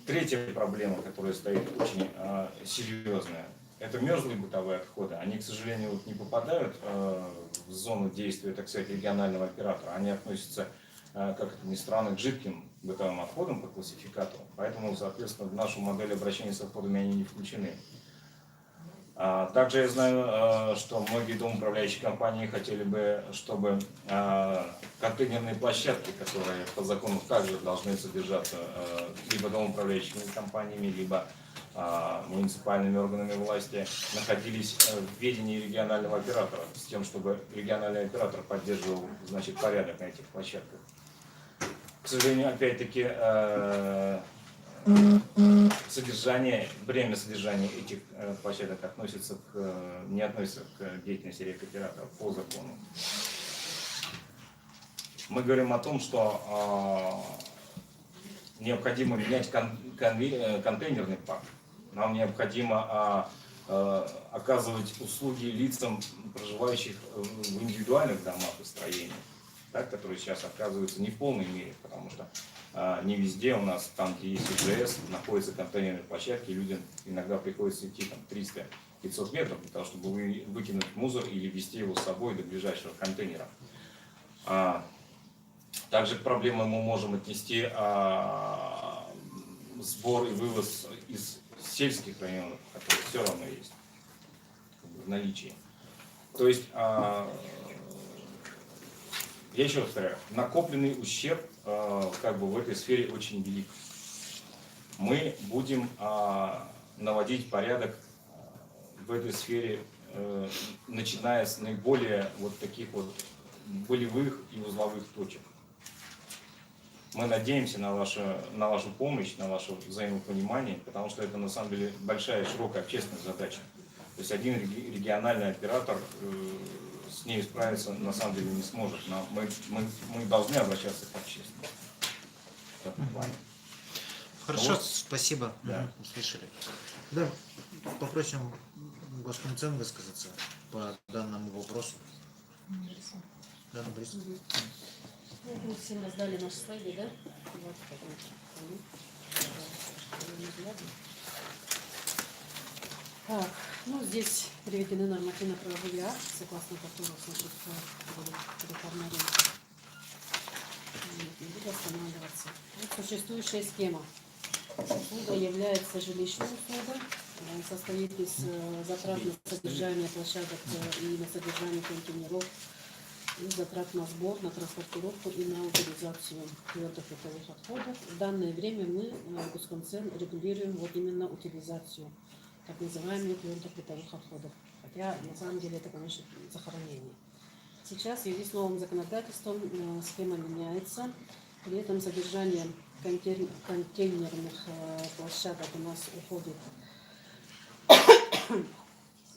Третья проблема, которая стоит очень серьезная, это мерзлые бытовые отходы. Они, к сожалению, вот не попадают в зону действия, так сказать, регионального оператора. Они относятся, как это ни странно, к жидким бытовым отходам по классификатору. Поэтому, соответственно, в нашу модель обращения с отходами они не включены. Также я знаю, что многие домоуправляющие компании хотели бы, чтобы контейнерные площадки, которые по закону также должны содержаться либо домоуправляющими компаниями, либо муниципальными органами власти, находились в ведении регионального оператора, с тем, чтобы региональный оператор поддерживал, значит, порядок на этих площадках. К сожалению, опять-таки, бремя содержания этих площадок не относится к деятельности рекоператора по закону. Мы говорим о том, что необходимо менять контейнерный парк. Нам необходимо оказывать услуги лицам, проживающих в индивидуальных домах и строениях, так, которые сейчас оказываются не в полной мере, потому что не везде у нас, там, где есть ИЖС, находятся контейнерные площадки, и людям иногда приходится идти 300-500 метров для того, чтобы выкинуть мусор или везти его с собой до ближайшего контейнера. Также к проблеме мы можем отнести сбор и вывоз из сельских районов, которые все равно есть в наличии. То есть, я еще раз повторяю, накопленный ущерб в этой сфере очень велик. Мы будем наводить порядок в этой сфере, начиная с наиболее таких болевых и узловых точек. Мы надеемся на вашу помощь, на ваше взаимопонимание, потому что это на самом деле большая, широкая общественная задача. То есть один региональный оператор с ней справиться на самом деле не сможет. Но мы должны обращаться к общественности в этом плане. Хорошо, спасибо. Да. Услышали. Да, попросим Госкомцен высказаться по данному вопросу. Да, Борис. Мы всем раздали наши слайды, да? Так, здесь приведены нормативно-правовые акты, согласно которым, значит, реформа рынка. Не буду останавливаться. Существующая схема. Услуга является жилищной услугой, состоит из затрат на содержание площадок и на содержание контейнеров, и затрат на сбор, на транспортировку и на утилизацию твердых бытовых отходов. В данное время мы, Госкомцен, регулируем именно утилизацию так называемых твердых бытовых отходов. Хотя на самом деле это, конечно, захоронение. Сейчас в связи с новым законодательством схема меняется. При этом содержание контейнерных площадок у нас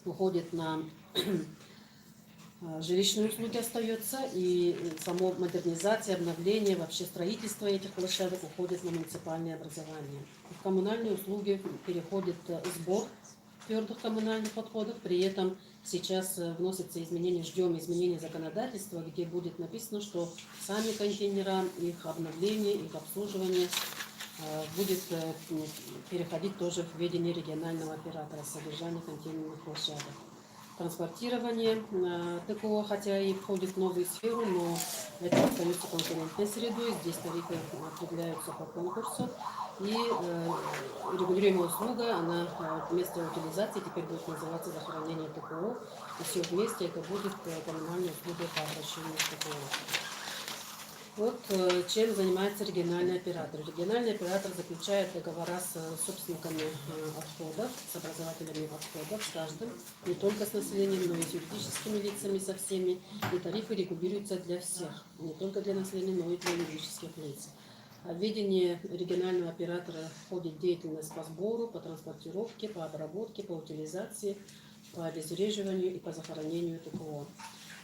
уходит на жилищные услуги остается, и само модернизация, обновление, вообще строительство этих площадок уходит на муниципальное образование. В коммунальные услуги переходит сбор твердых коммунальных отходов, при этом сейчас вносятся изменения, ждем изменения законодательства, где будет написано, что сами контейнера, их обновление, их обслуживание будет переходить тоже в ведение регионального оператора содержания контейнерных площадок. Транспортирование ТКО, хотя и входит в новую сферу, но это остается конкурентной средой. Здесь тарифы определяются по конкурсу. И регулируемая услуга, она вместо утилизации теперь будет называться захоронение ТКО. И все вместе это будет коммунальная услуга по обращению с ТКО. Чем занимается региональный оператор. Региональный оператор заключает договора с собственниками отходов, с образователями отходов, с каждым, не только с населением, но и с юридическими лицами, со всеми. И тарифы регулируются для всех, не только для населения, но и для юридических лиц. В ведение регионального оператора входит деятельность по сбору, по транспортировке, по обработке, по утилизации, по обезвреживанию и по захоронению ТКО.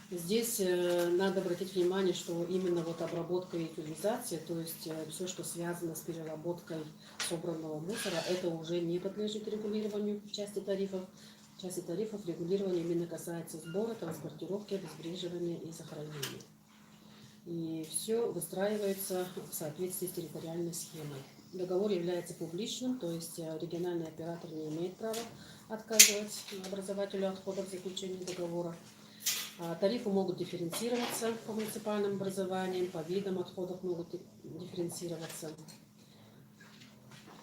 Здесь надо обратить внимание, что именно обработка и утилизация, то есть все, что связано с переработкой собранного мусора, это уже не подлежит регулированию в части тарифов. В части тарифов регулирование именно касается сбора, транспортировки, обезвреживания и захоронения. И все выстраивается в соответствии с территориальной схемой. Договор является публичным, то есть региональный оператор не имеет права отказывать образователю отходов в заключении договора. Тарифы могут дифференцироваться по муниципальным образованиям, по видам отходов могут дифференцироваться.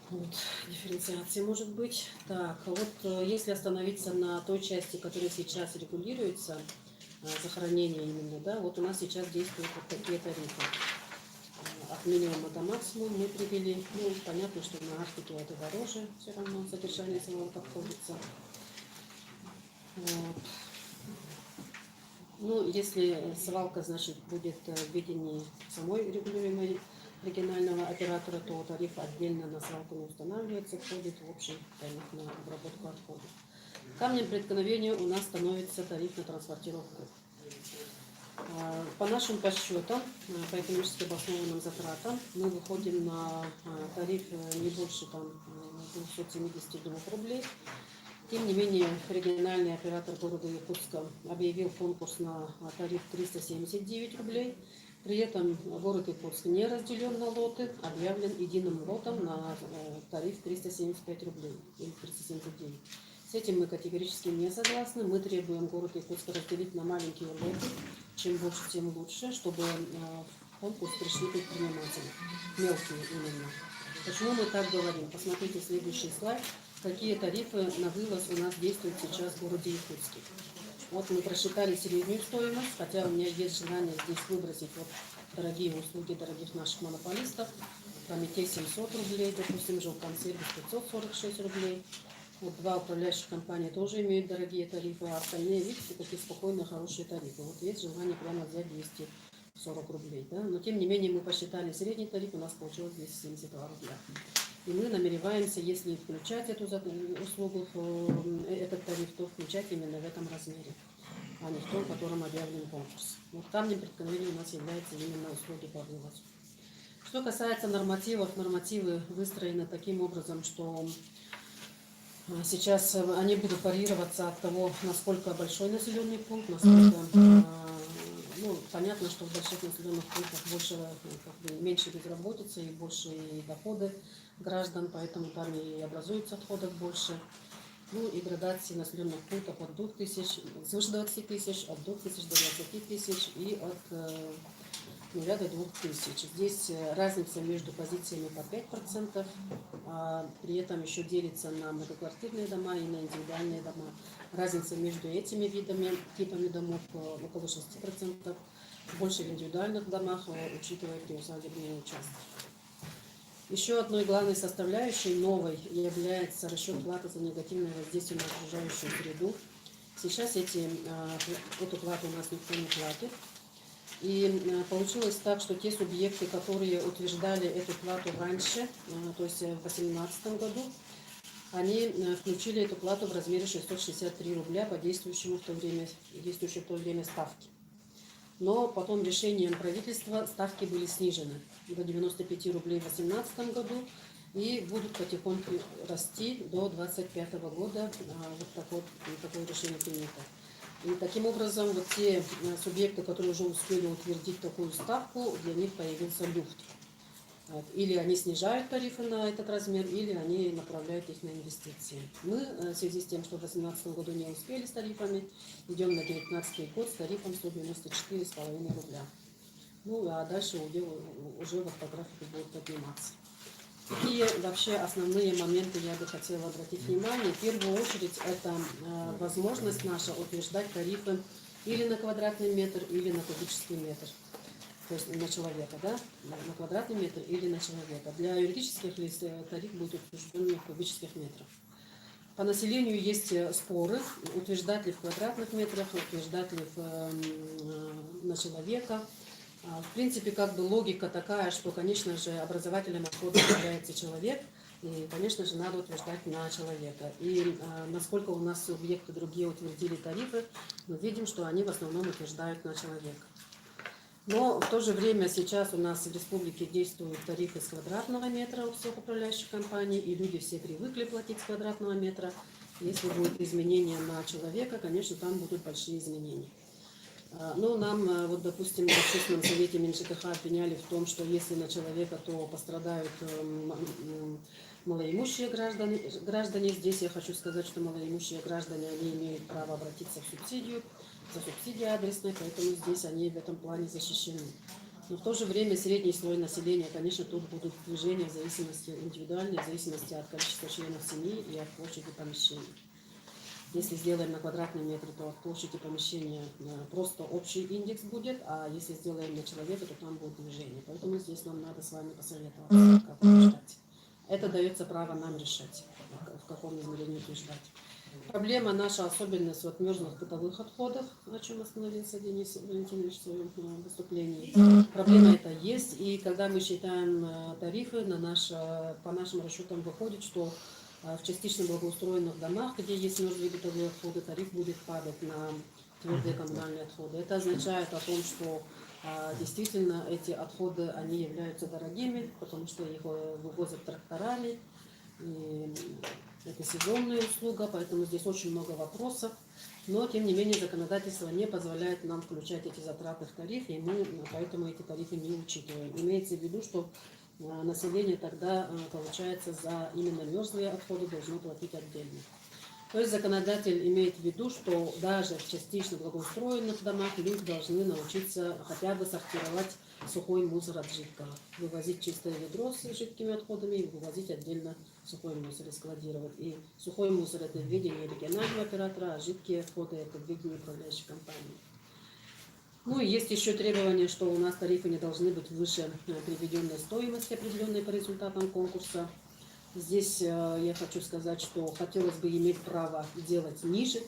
Вот, дифференциация может быть. Так, вот если остановиться на той части, которая сейчас регулируется, захоронение именно, да, вот у нас сейчас действуют вот такие тарифы. От минимума до максимума мы привели. Ну, понятно, что на Арктике это дороже, все равно содержание свалок обходится. Вот. Ну, если свалка, значит, будет в видении самой регулируемой регионального оператора, то тариф отдельно на свалку не устанавливается, входит в общий тариф на обработку отходов. Камнем преткновения у нас становится тариф на транспортировку. По нашим подсчетам, по экономически обоснованным затратам, мы выходим на тариф не больше там, 272 рублей. Тем не менее, региональный оператор города Якутска объявил конкурс на тариф 379 рублей. При этом город Якутск не разделен на лоты, объявлен единым лотом на тариф 375 рублей или 379. С этим мы категорически не согласны. Мы требуем город Якутск разделить на маленькие лоты. Чем больше, тем лучше, чтобы в конкурс пришли предприниматели. Мелкие именно. Почему мы так говорим? Посмотрите следующий слайд. Какие тарифы на вывоз у нас действуют сейчас в городе Якутске. Вот мы просчитали среднюю стоимость, хотя у меня есть желание здесь выбросить вот дорогие услуги дорогих наших монополистов. Прометей 700 рублей, допустим, Жилкомсервис 546 рублей. Вот два управляющих компании тоже имеют дорогие тарифы, а остальные, видите, такие спокойные, хорошие тарифы. Вот есть желание прямо взять 240 рублей. Да? Но тем не менее мы посчитали средний тариф, у нас получилось 272 рубля. И мы намереваемся, если включать эту услугу, этот тариф, то включать именно в этом размере, а не в том, в котором объявлен конкурс. Вот камнем преткновения у нас являются именно услуги по вывозу. Что касается нормативов, нормативы выстроены таким образом, что сейчас они будут варьироваться от того, насколько большой населенный пункт, насколько, ну, понятно, что в больших населенных пунктах больше, меньше безработицы и больше и доходы граждан, поэтому там и образуется отходов больше. Ну и градации населенных пунктов от 2000, свыше 20 тысяч, от 2000 до 20 тысяч и от 0 до 2000. Здесь разница между позициями по 5%, а при этом еще делится на многоквартирные дома и на индивидуальные дома. Разница между этими видами, типами домов около 6%, больше в индивидуальных домах, учитывая приусадебные участки. Еще одной главной составляющей новой является расчет платы за негативное воздействие на окружающую среду. Сейчас эту плату у нас никто не платит. И получилось так, что те субъекты, которые утверждали эту плату раньше, то есть в 2018 году, они включили эту плату в размере 663 рубля по действующей в то время ставке. Но потом решением правительства ставки были снижены до 95 рублей в 2018 году и будут потихоньку расти до 2025 года. Вот такое решение принято. И таким образом, вот те субъекты, которые уже успели утвердить такую ставку, для них появился люфт. Или они снижают тарифы на этот размер, или они направляют их на инвестиции. Мы в связи с тем, что в 2018 году не успели с тарифами, идем на 2019 год с тарифом 194,5 рубля. Ну а дальше уже вот по графику будет подниматься. И вообще основные моменты я бы хотела обратить внимание. В первую очередь это возможность наша утверждать тарифы или на квадратный метр, или на кубический метр. То есть на человека, да? На квадратный метр или на человека. Для юридических лиц тариф будет утвержден в кубических метрах. По населению есть споры, утверждать ли в квадратных метрах, утверждать ли на человека. В принципе, как бы логика такая, что, конечно же, образователем отхода является человек, и, конечно же, надо утверждать на человека. И насколько у нас субъекты другие утвердили тарифы, мы видим, что они в основном утверждают на человека. Но в то же время сейчас у нас в республике действуют тарифы с квадратного метра у всех управляющих компаний, и люди все привыкли платить с квадратного метра. Если будет изменение на человека, конечно, там будут большие изменения. Ну, нам, вот, допустим, в общественном совете Минжкх обвиняли в том, что если на человека, то пострадают малоимущие граждане. Здесь я хочу сказать, что малоимущие граждане, они имеют право обратиться в субсидию, за субсидии адресной, поэтому здесь они в этом плане защищены. Но в то же время средний слой населения, конечно, тут будут движения в зависимости, индивидуальные, в зависимости от количества членов семьи и от площади помещений. Если сделаем на квадратный метр, то от площади помещения просто общий индекс будет, а если сделаем на человека, то там будет движение. Поэтому здесь нам надо с вами посоветоваться, как утверждать. Это дается право нам решать, в каком измерении утверждать. Проблема наша, особенность вот мерзлых бытовых отходов, о чем остановился Денис Валентинович в своем выступлении. Проблема это есть, и когда мы считаем тарифы, по нашим расчетам выходит, что в частично благоустроенных домах, где есть мерзлые бытовые отходы, тариф будет падать на твердые коммунальные отходы. Это означает о том, что действительно эти отходы, они являются дорогими, потому что их вывозят тракторами. И это сезонная услуга, поэтому здесь очень много вопросов. Но, тем не менее, законодательство не позволяет нам включать эти затраты в тариф, и мы поэтому эти тарифы не учитываем. Имеется в виду, что население тогда, получается, за именно мерзлые отходы должно платить отдельно. То есть законодатель имеет в виду, что даже в частично благоустроенных домах люди должны научиться хотя бы сортировать сухой мусор от жидкого. Вывозить чистое ведро с жидкими отходами и вывозить отдельно сухой мусор и складировать. И сухой мусор это в видении регионального оператора, а жидкие отходы это в видении управляющей компании. Ну и есть еще требование, что у нас тарифы не должны быть выше приведенной стоимости, определенной по результатам конкурса. Здесь я хочу сказать, что хотелось бы иметь право делать ниже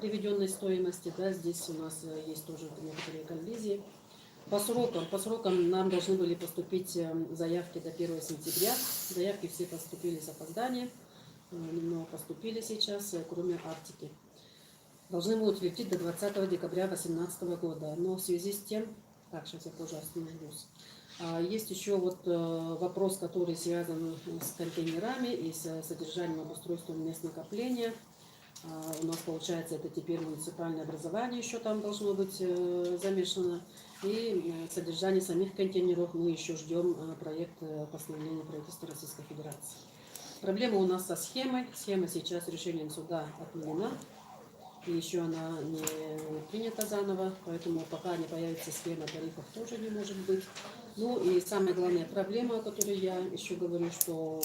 приведенной стоимости. Да, здесь у нас есть тоже некоторые коллизии. По срокам нам должны были поступить заявки до 1 сентября. Заявки все поступили с опозданием, но поступили сейчас, кроме Арктики. Должны мы утвердить до 20 декабря 2018 года. Но в связи с тем, так, сейчас я позже остановлюсь. Есть еще вот вопрос, который связан с контейнерами и с содержанием обустройством мест накопления. У нас, получается, это теперь муниципальное образование еще там должно быть замешано. И содержание самих контейнеров мы еще ждем проект постановления правительства Российской Федерации. Проблема у нас со схемой. Схема сейчас решением суда отменена. И еще она не принята заново, поэтому пока не появится схема тарифов, тоже не может быть. Ну и самая главная проблема, о которой я еще говорю, что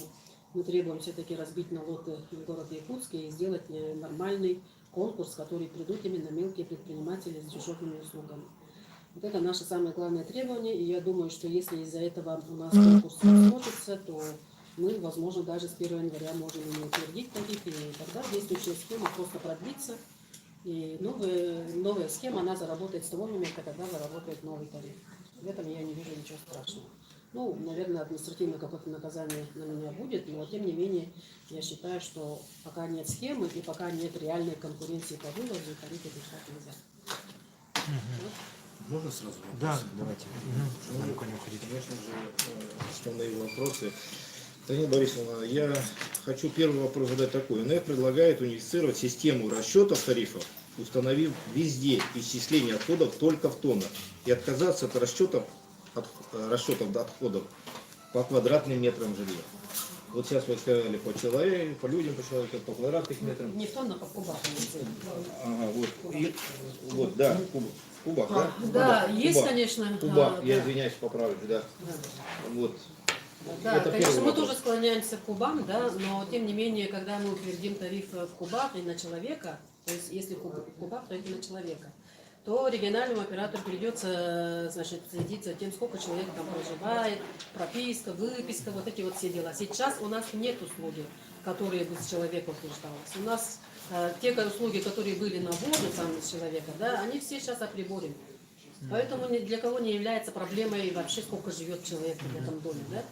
мы требуем все-таки разбить на лоты в городе Якутске и сделать нормальный конкурс, в который придут именно мелкие предприниматели с дешевыми услугами. Вот это наше самое главное требование, и я думаю, что если из-за этого у нас конкурс не сложится, то мы, возможно, даже с 1 января можем не утвердить тарифы, и тогда действующая схема просто продлится. И новая схема, она заработает с того момента, когда заработает новый тариф. В этом я не вижу ничего страшного. Ну, наверное, административное какое-то наказание на меня будет, но тем не менее, я считаю, что пока нет схемы и пока нет реальной конкуренции по вывозу, тарифы держать нельзя. Можно сразу? Да, давайте. Далеко не уходить. Конечно же, основные вопросы. Танина Борисовна, я хочу первый вопрос задать такой. НФ предлагает унифицировать систему расчетов тарифов, установив везде исчисление отходов только в тоннах, и отказаться от расчетов отходов по квадратным метрам жилья. Вот сейчас вы сказали по человеку, по людям, по человеку, по квадратным метрам. Не в тоннах, а в кубах. Ага, вот. И, вот, да, в кубах, да? Да, Кубах, есть, кубах, конечно. кубах, я да. извиняюсь, поправлюсь, да. Вот. Да, Это конечно, мы вопрос. тоже склоняемся к кубам, да, но тем не менее, когда мы утвердим тариф в кубах и на человека, то есть если в кубах, то это на человека, то региональному оператору придется, значит, следить за тем, сколько человек там проживает, прописка, выписка, вот эти вот все дела. Сейчас у нас нет услуги, которые бы с человека утверждалась. У нас те услуги, которые были на воду сам с человека, да, они все сейчас оприборены. Поэтому ни для кого не является проблемой вообще, сколько живет человек в этом доме, да?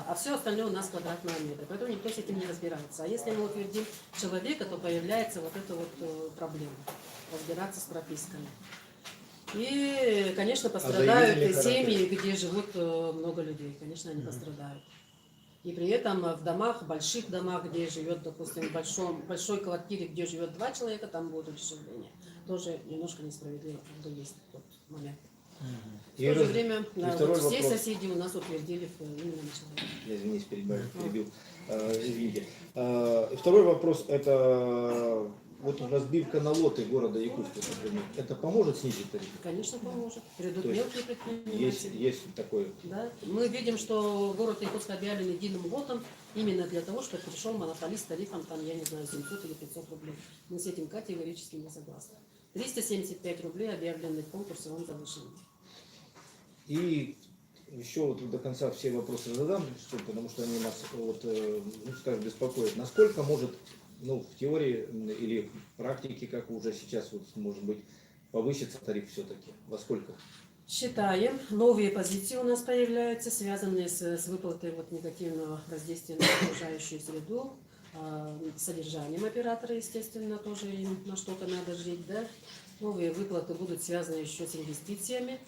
А все остальное у нас квадратные метры, поэтому никто с этим не разбирается. А если мы утвердим человека, то появляется вот эта вот проблема, разбираться с прописками. И, конечно, пострадают семьи, где живут много людей, конечно, они пострадают. И при этом в домах, больших домах, где живет, допустим, в большой квартире, где живет 2 человека, там будет удешевление. тоже немножко несправедливо, правда, есть тот момент. В И то же раз- время и да, второй вот все вопрос. соседи у нас утвердили именно на человека. Я извините, перебил. Извините. И второй вопрос, это вот разбивка на лоты города Якутска, например. Это поможет снизить тарифы? Конечно, поможет. Придут То есть мелкие предприниматели. Есть такое. Да. Мы видим, что город Якутск объявлен единым лотом именно для того, чтобы пришел монополист с тарифом, там, я не знаю, 700 или 500 рублей. Мы с этим категорически не согласны. 375 рублей объявленный конкурс, и он завышен. И еще вот до конца все вопросы задам, потому что они нас, вот, ну, скажем, беспокоят. Насколько может, ну, в теории или в практике, как уже сейчас, вот, может быть, повысится тариф все-таки? Во сколько? Считаем, новые позиции у нас появляются, связанные с выплатой вот негативного воздействия на окружающую среду, содержанием оператора, естественно, тоже им на что-то надо жить, да. Новые выплаты будут связаны еще с инвестициями.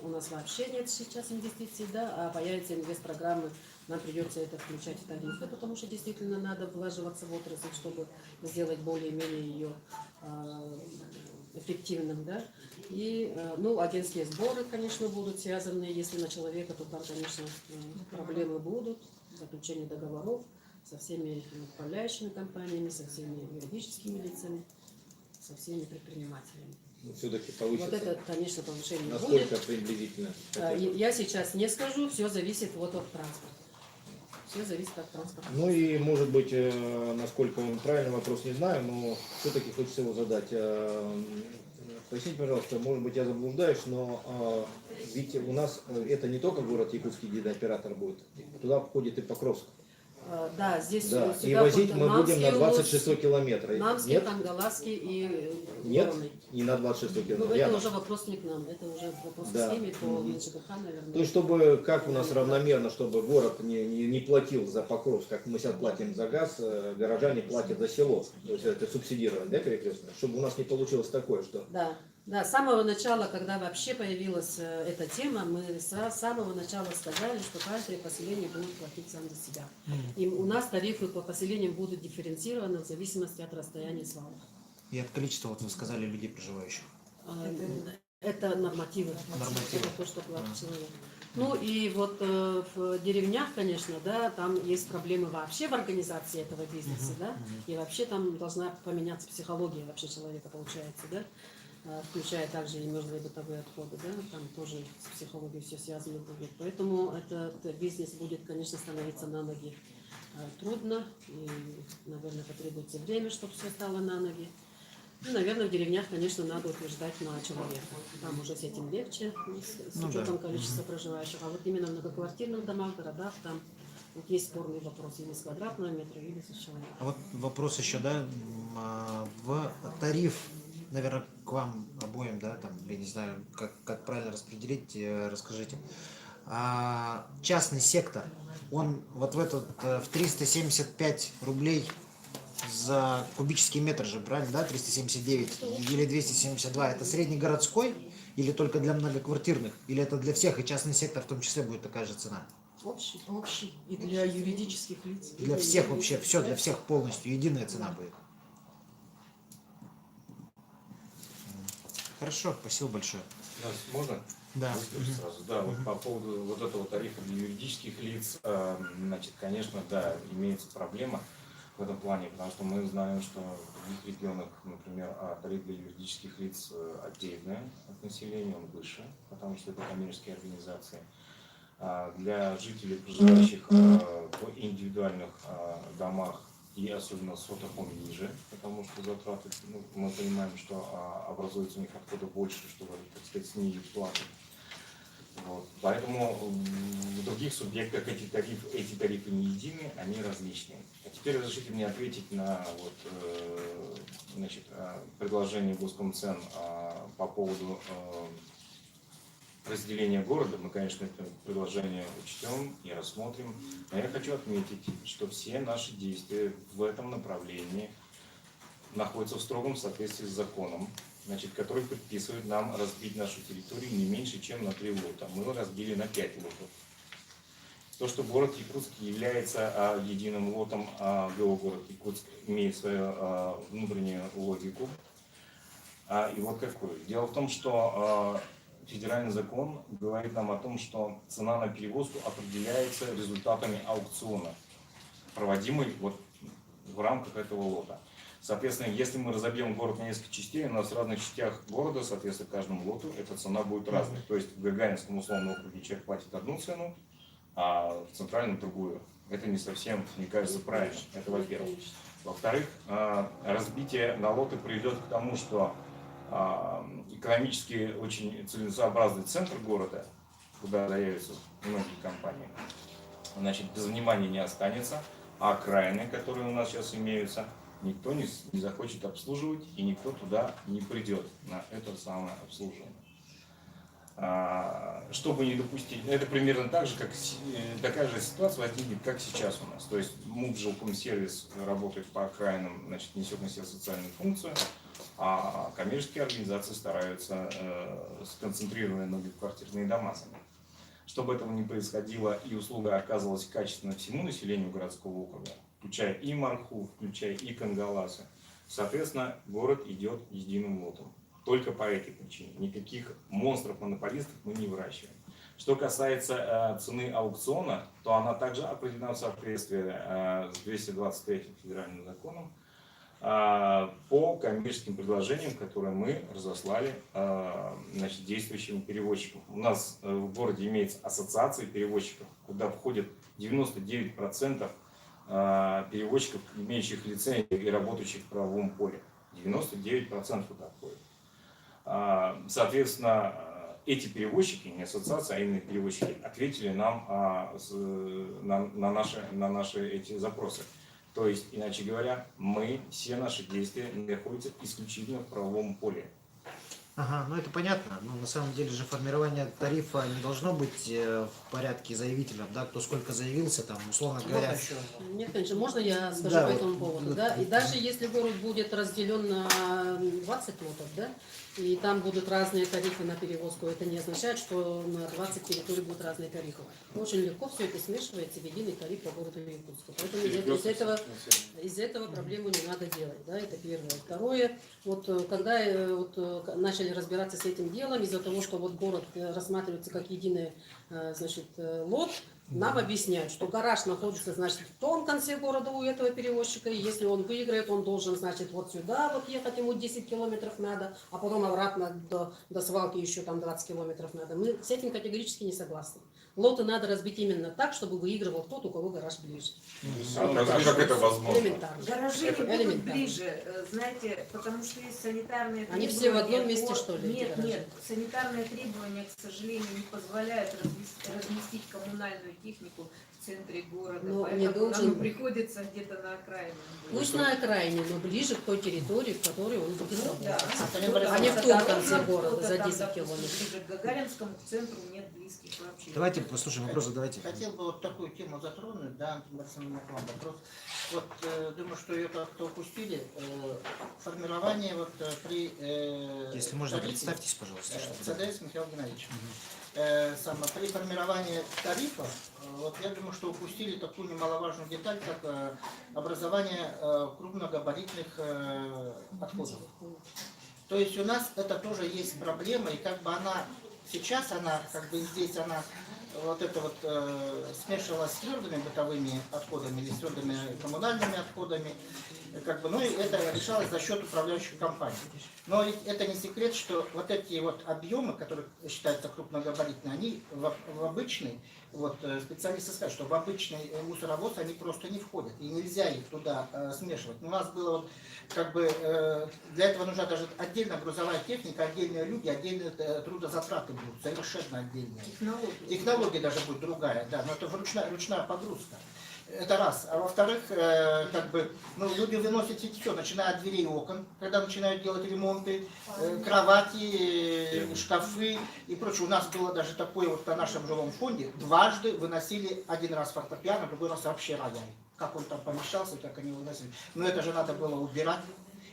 У нас вообще нет сейчас инвестиций, да, а появятся инвестпрограммы, нам придется это включать в тарифы, потому что действительно надо вложиваться в отрасль, чтобы сделать более-менее ее эффективным, да. И, ну, агентские сборы, конечно, будут связаны, если на человека, то там, конечно, проблемы будут, заключение договоров со всеми управляющими компаниями, со всеми юридическими лицами, со всеми предпринимателями. Все-таки повысится? Вот это, конечно, повышение Насколько будет. приблизительно? Я сейчас не скажу, все зависит вот от транспорта. Все зависит от транспорта. Ну и, может быть, насколько он правильный вопрос, не знаю, но все-таки хочется его задать. Поясните, пожалуйста, может быть, я заблуждаюсь, но ведь у нас это не только город Якутский, где оператор будет, туда входит и Покровск. Да, здесь Да, и сюда возить мы будем на Намский, 26 километра. Намский, Нет? Тангаласский и Нет? Горный. Не на 26 Ну, километра. это Я- уже вопрос не к нам, это уже вопрос Да. к схеме по Мгм. ЖКХ, наверное. То есть, чтобы, как у нас равномерно, чтобы город не платил за Покровск, как мы сейчас платим за газ, горожане платят за село. То есть это субсидирование, да, перекрестно? Чтобы у нас не получилось такое, что... Да, да, с самого начала, когда вообще появилась эта тема, мы с самого начала сказали, что каждое поселение будет платить сам за себя. И у нас тарифы по поселениям будут дифференцированы в зависимости от расстояния свалок. И от количества, вот вы сказали, людей проживающих. Это нормативы. Нормативы. Это то, что платит человек. Ну и вот в деревнях, конечно, да, там есть проблемы вообще в организации этого бизнеса, да, и вообще там должна поменяться психология вообще человека, получается, да, включая также и мерзлые бытовые отходы, да, там тоже с психологией все связано будет. Поэтому этот бизнес будет, конечно, становиться на ноги трудно, и, наверное, потребуется время, чтобы все стало на ноги. Ну, наверное, в деревнях, конечно, надо утверждать на человека. Там уже с этим легче, с Ну учетом да. количества проживающих. А вот именно в многоквартирных домах, городах, там вот есть спорный вопрос, или с квадратного метра, или с человека. А вот вопрос еще, да, в тариф, наверное, к вам обоим, да, там, я не знаю, как правильно распределить, расскажите. Частный сектор, он вот в этот, в 375 рублей за кубический метр же, правильно, да, 379 или 272, это среднегородской или только для многоквартирных, или это для всех, и частный сектор в том числе будет такая же цена? Общий. Общий. И для юридических лиц. Для всех вообще, все, для всех полностью, единая цена будет. Хорошо, спасибо большое. Можно? Да. Выскажу сразу. Да, вот по поводу вот этого тарифа для юридических лиц, значит, конечно, да, имеется проблема в этом плане, потому что мы знаем, что в других регионах, например, тариф для юридических лиц отдельный от населения, он выше, потому что это коммерческие организации. Для жителей, проживающих в индивидуальных домах и особенно сотах, он ниже, потому что затраты, ну, мы понимаем, что образуется у них отхода больше, чтобы, так сказать, снизить плату. Вот. Поэтому в других субъектах эти тарифы не едины, они различные. А теперь разрешите мне ответить на вот, значит, предложение Госкомцен по поводу разделения города. Мы, конечно, это предложение учтем и рассмотрим. Но я хочу отметить, что все наши действия в этом направлении находятся в строгом соответствии с законом, значит, который предписывает нам разбить нашу территорию не меньше, чем на 3 лота. Мы разбили на 5 лотов. То, что город Якутск является единым лотом, ГО город Якутск имеет свою внутреннюю логику. И вот какой. Дело в том, что федеральный закон говорит нам о том, что цена на перевозку определяется результатами аукциона, проводимый вот в рамках этого лота. Соответственно, если мы разобьем город на несколько частей, у нас в разных частях города, соответственно, каждому лоту эта цена будет разной. То есть в Гагаринском условном округе человек платит одну цену, а в центральном другую. Это не совсем, мне кажется, правильно. Это во-первых. Во-вторых, разбитие на лоты приведет к тому, что экономически очень целесообразный центр города, куда заявятся многие компании, значит, без внимания не останется, а окраины, которые у нас сейчас имеются, никто не захочет обслуживать, и никто туда не придет на это самое обслуживание. Чтобы не допустить, это примерно так же, как такая же ситуация возникнет, как сейчас у нас. То есть МУП жилкомсервис работает по окраинам, значит, несет на себя социальную функцию, а коммерческие организации стараются сконцентрированные многоквартирные дома сами. Чтобы этого не происходило и услуга оказывалась качественной всему населению городского округа, включая и Марху, включая и Кангаласы, соответственно, город идет единым лотом. Только по этой причине. Никаких монстров-монополистов мы не выращиваем. Что касается цены аукциона, то она также определена в соответствии с 223 федеральным законом по коммерческим предложениям, которые мы разослали, значит, действующим перевозчикам. У нас в городе имеется ассоциация перевозчиков, куда входит 99% перевозчиков, имеющих лицензию и работающих в правовом поле. 99% туда входит. Соответственно, эти перевозчики, не ассоциация, а именно перевозчики, ответили нам на наши эти запросы. То есть, иначе говоря, все наши действия находятся исключительно в правовом поле. Ага, ну это понятно. Но на самом деле же формирование тарифа не должно быть в порядке заявителя, да, кто сколько заявился, там, условно говоря. Нет, конечно, можно я скажу Да, по вот, этому поводу, да? И даже если город будет разделен на 20 лотов, да, и там будут разные тарифы на перевозку, это не означает, что на 20 территорий будут разные тарифы. Очень легко все это смешивается в единый тариф по городу Иркутску. Поэтому из этого проблему не надо делать, да, это первое. Второе, вот когда начали разбираться с этим делом, из-за того, что вот город рассматривается как единый, значит, лот, нам объясняют, что гараж находится, значит, в том конце города у этого перевозчика, и если он выиграет, он должен, значит, вот сюда вот ехать, ему 10 километров надо, а потом обратно до свалки еще там 20 километров надо. Мы с этим категорически не согласны. Лоты надо разбить именно так, чтобы выигрывал тот, у кого гараж ближе. Как это возможно? Элементарно. Гаражи не будут Элементарно. ближе, знаете, потому что есть санитарные требования. Они все в одном месте, что ли, эти Нет, гаражи? нет, санитарные требования, к сожалению, не позволяют разместить коммунальную технику в центре города, Но поэтому не должен- нам приходится где-то на окраине. Пусть на окраине, но ближе к той территории, в которой он будет Да. работать. А не в том конце города, за 10 километров. Ближе к Гагаринскому, к центру нет близких вообще. Давайте послушаем вопросы, давайте. Хотел бы вот такую тему затронуть, да, Антон Борисович, к вам вопрос. Вот думаю, что ее как-то упустили. Формирование вот при... Если можно, тарифе, представьтесь, пожалуйста. чтобы- ЦДС Михаил Геннадьевич. При формировании тарифа, вот я думаю, что упустили такую немаловажную деталь, как образование крупногабаритных отходов. То есть у нас это тоже есть проблема, и как бы она сейчас, она как бы здесь она вот это вот смешивалась с твердыми бытовыми отходами или с твердыми коммунальными отходами, как бы, ну и это решалось за счет управляющих компаний. Но это не секрет, что вот эти вот объемы, которые считаются крупногабаритные, они в обычный, вот специалисты скажут, что в обычный мусоровоз они просто не входят, и нельзя их туда смешивать. У нас было вот, как бы, для этого нужна даже отдельная грузовая техника, отдельные люди, отдельные трудозатраты будут, совершенно отдельные. Технология даже будет другая, да, но это ручная погрузка. Это раз. А во-вторых, как бы, ну, люди выносят все, начиная от дверей и окон, когда начинают делать ремонты, кровати, шкафы и прочее. У нас было даже такое вот на нашем жилом фонде, дважды выносили, один раз фортепиано, другой раз вообще рояль. Как он там помещался, так они выносили. Но это же надо было убирать.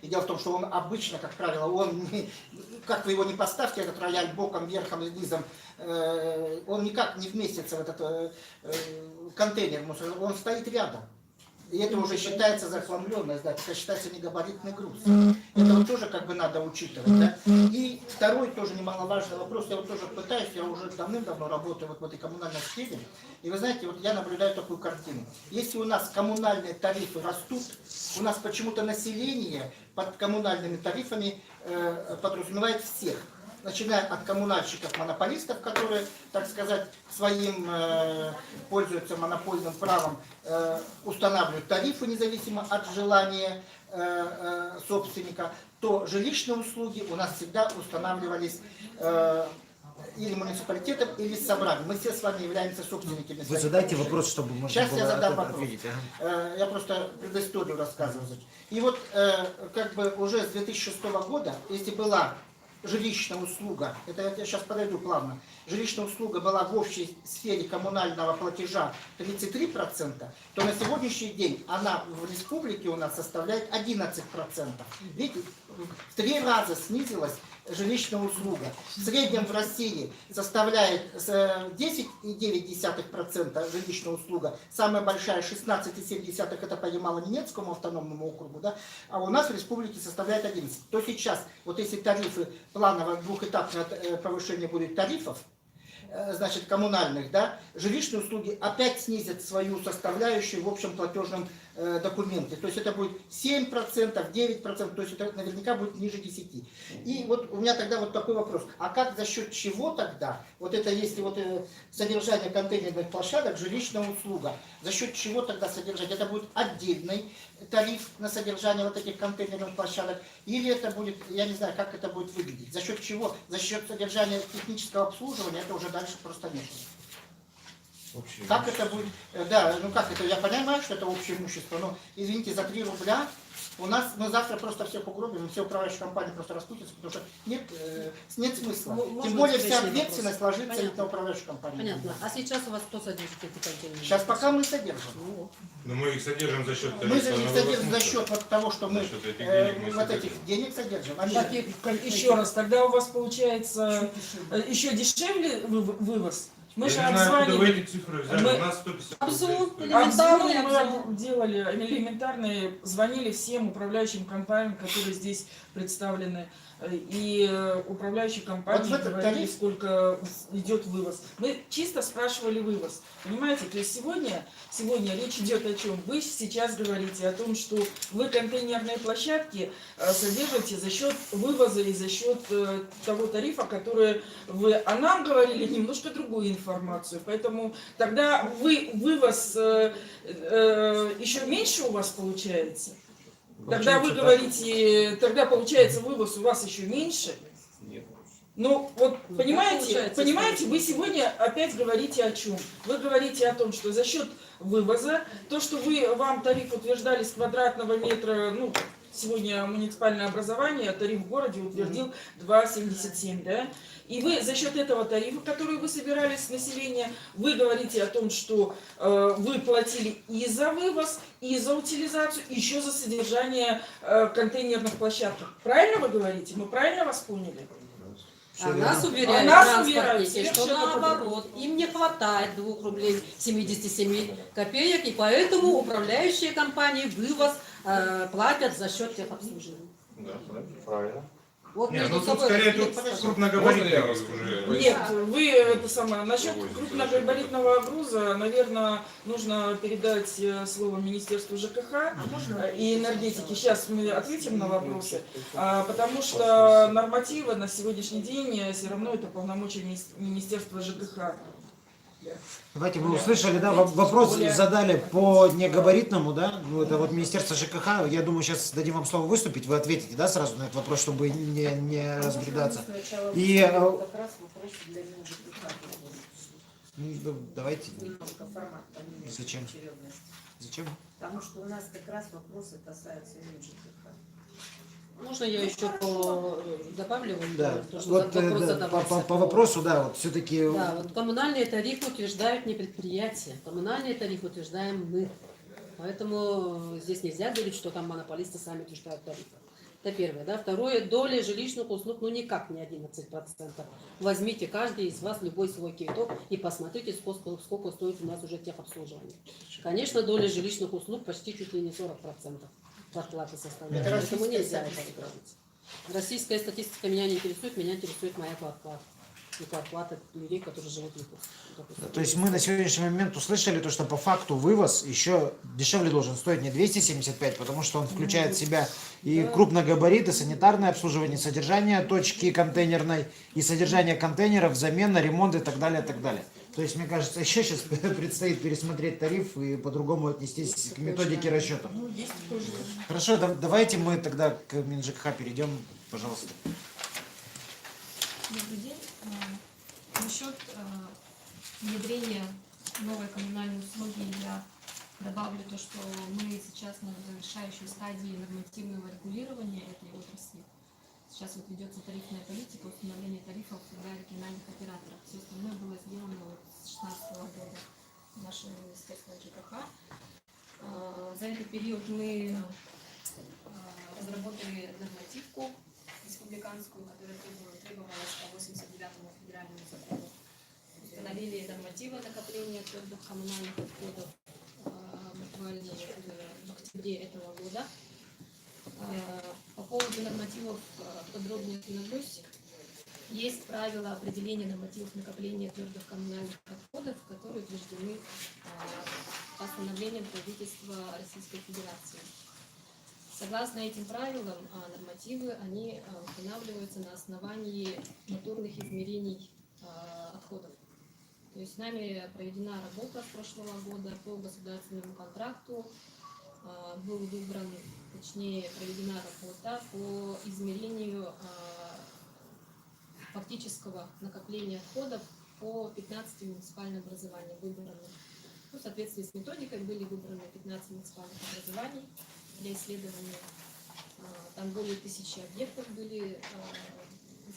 И дело в том, что он обычно, как правило, как вы его не поставьте, этот рояль боком, верхом и низом, он никак не вместится в этот контейнер мусора, он стоит рядом. И это уже считается захламленность, да, это считается негабаритный груз. Это вот тоже как бы надо учитывать, да. И второй тоже немаловажный вопрос, я вот тоже пытаюсь, я уже давным-давно работаю вот в этой коммунальной сфере, и вы знаете, вот я наблюдаю такую картину. Если у нас коммунальные тарифы растут, у нас почему-то население под коммунальными тарифами подразумевает всех. Начиная от коммунальщиков-монополистов, которые, так сказать, своим пользуются монопольным правом, устанавливают тарифы независимо от желания собственника, то жилищные услуги у нас всегда устанавливались или муниципалитетом, или собранием. Мы все с вами являемся собственниками. Вы задайте вопрос, чтобы можно Сейчас было я задам вопрос. ответить. Я просто предысторию рассказываю. И вот как бы уже с 2006 года, если была жилищная услуга, это я сейчас подойду плавно, жилищная услуга была в общей сфере коммунального платежа 33%, то на сегодняшний день она в республике у нас составляет 11%. Видите, в 3 раза снизилась жилищная услуга. В среднем в России составляет 10,9% жилищная услуга. Самая большая 16,7% это по Ямало-Ненецкому автономному округу, да? А у нас в республике составляет 11%. То сейчас, вот если тарифы плановое двухэтапное повышение будет тарифов, значит, коммунальных, да, жилищные услуги опять снизят свою составляющую в общем платежном документе. То есть это будет 7%, 9%, то есть это наверняка будет ниже 10%. И вот у меня тогда вот такой вопрос. А как, за счет чего тогда, вот это если вот содержание контейнерных площадок, жилищная услуга, за счет чего тогда содержать? Это будет отдельный тариф на содержание вот этих контейнерных площадок, или это будет, я не знаю, как это будет выглядеть, за счет чего? За счет содержания технического обслуживания, это уже дальше просто нет. Как это будет? Да, ну как это? Я понимаю, что это общее имущество, но, извините, за 3 рубля у нас, мы завтра просто всех угробим, все управляющие компании просто распутятся, потому что нет смысла. Можно Тем более вся уточнить ответственность вопрос? ложится Понятно. на управляющую компанию. Понятно. А сейчас у вас кто содержит эти контейнеры? Сейчас пока мы содержим. Ну, Но мы их содержим за счет Мы же их содержим за счет вот того, что мы За счет этих денег мы вот содержим. этих денег содержим. Они Так, же- еще раз, тогда у вас получается еще дешевле вывоз? Мы Я же не знаю, откуда вы обзванивали. эти цифры взяли. Мы- У нас 150 Обзор рублей или- стоит. Обзвоны Элементарный мы делали элементарные, звонили всем управляющим компаниям, которые здесь представлены, и управляющие компании Вот в этот говорили, тариф- сколько идет вывоз. Мы чисто спрашивали вывоз, понимаете? То есть сегодня речь идет о чем? Вы сейчас говорите о том, что вы контейнерные площадки содержите за счет вывоза и за счет того тарифа, который вы, а нам говорили немножко другую информацию, поэтому тогда вывоз еще меньше у вас получается? Тогда вы говорите, тогда получается вывоз у вас еще меньше? Нет. Ну, вот Ну, понимаете, получается, вы сегодня опять говорите о чем? Вы говорите о том, что за счет вывоза, то, что вам тариф утверждали с квадратного метра, ну, сегодня муниципальное образование, тариф в городе утвердил 2,77, да? И вы за счет этого тарифа, который вы собирали с населения, вы говорите о том, что вы платили и за вывоз, и за утилизацию, и еще за содержание контейнерных площадок. Правильно вы говорите? Мы правильно вас поняли? А нас уверяют, А нас транспортники, уверяют, что совершенно наоборот, им не хватает 2 рублей 77 копеек, и поэтому управляющие компании вывоз платят за счет техобслуживания. Да, правильно. Вот Не, между ну тут собой скорее разберитесь, тут крупногабаритные Можно я уже. Нет, вы это самое, насчет Вывозите крупногабаритного груза, наверное, нужно передать слово Министерству ЖКХ и энергетики. Сейчас мы ответим на вопросы, потому что нормативы на сегодняшний день все равно это полномочия Министерства ЖКХ. Давайте, вы услышали, да, вопрос задали по негабаритному, да, ну это вот Министерство ЖКХ, я думаю, сейчас дадим вам слово выступить, вы ответите, да, сразу на этот вопрос, чтобы не разбредаться. И как раз вопрос для ЖКХ. ну, давайте, Немножко формат поменять. Зачем? Очередность. зачем? Потому что у нас как раз вопросы касаются именно ЖКХ. Можно я еще добавлю? Да, То, что вот вопрос да, задавался. по вопросу, да, вот все-таки... Да, вот коммунальные тарифы утверждают не предприятия, коммунальные тарифы утверждаем мы. Поэтому здесь нельзя говорить, что там монополисты сами утверждают тарифы. Это первое, да. Второе, доля жилищных услуг, ну никак не 11%. Возьмите каждый из вас любой свой квиток и посмотрите, сколько стоит у нас уже техобслуживание. Конечно, доля жилищных услуг почти чуть ли не 40% зарплаты составляет. Это Поэтому российская нельзя это статистика. говорить. Российская статистика меня не интересует, меня интересует моя квартплата. И квартплата людей, которые живут в Якутске. Допустим. То есть мы на сегодняшний момент услышали то, что по факту вывоз еще дешевле должен стоить не 275, потому что он включает в себя и Да. крупногабариты, санитарное обслуживание, содержание точки контейнерной и содержание контейнеров, замена, ремонт и так далее, и так далее. То есть, мне кажется, еще сейчас предстоит пересмотреть тариф и по-другому отнестись к методике расчета. Ну, есть тоже. Хорошо, давайте мы тогда к МинЖКХ перейдем, пожалуйста. Добрый день. Насчет внедрения новой коммунальной услуги я добавлю то, что мы сейчас на завершающей стадии нормативного регулирования этой отрасли. Сейчас вот ведется тарифная политика, установление тарифов для региональных операторов. Все остальное было сделано вот с 2016 года нашим министерством ЖКХ. За этот период мы разработали нормативку республиканскую, которая требовалась по 89-му федеральному закону. Установили нормативы накопления твердых коммунальных отходов буквально в октябре этого года. По поводу нормативов подробнее остановлюсь. Есть правила определения нормативов накопления твердых коммунальных отходов, которые утверждены постановлением правительства Российской Федерации. Согласно этим правилам, нормативы они устанавливаются на основании натурных измерений отходов. То есть нами проведена работа с прошлого года по государственному контракту. Был выбран, точнее проведена работа по измерению фактического накопления отходов по 15 муниципальным образованиям выбраны. В соответствии с методикой были выбраны 15 муниципальных образований для исследования. Там более 1000 объектов были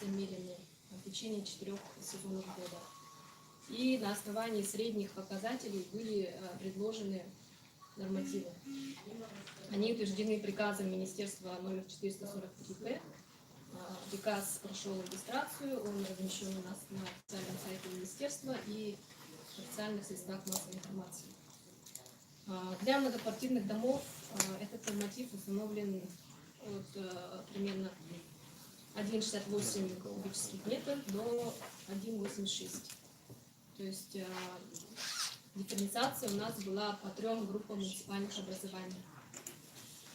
замерены в течение 4 сезонов года. И на основании средних показателей были предложены нормативы. Они утверждены приказом Министерства номер 443-П. Приказ прошел регистрацию, он размещен у нас на официальном сайте Министерства и в официальных средствах массовой информации. Для многоквартирных домов этот норматив установлен от примерно 1,68 кубических метров до 1,86. То есть дифференциация у нас была по 3 группам муниципальных образований.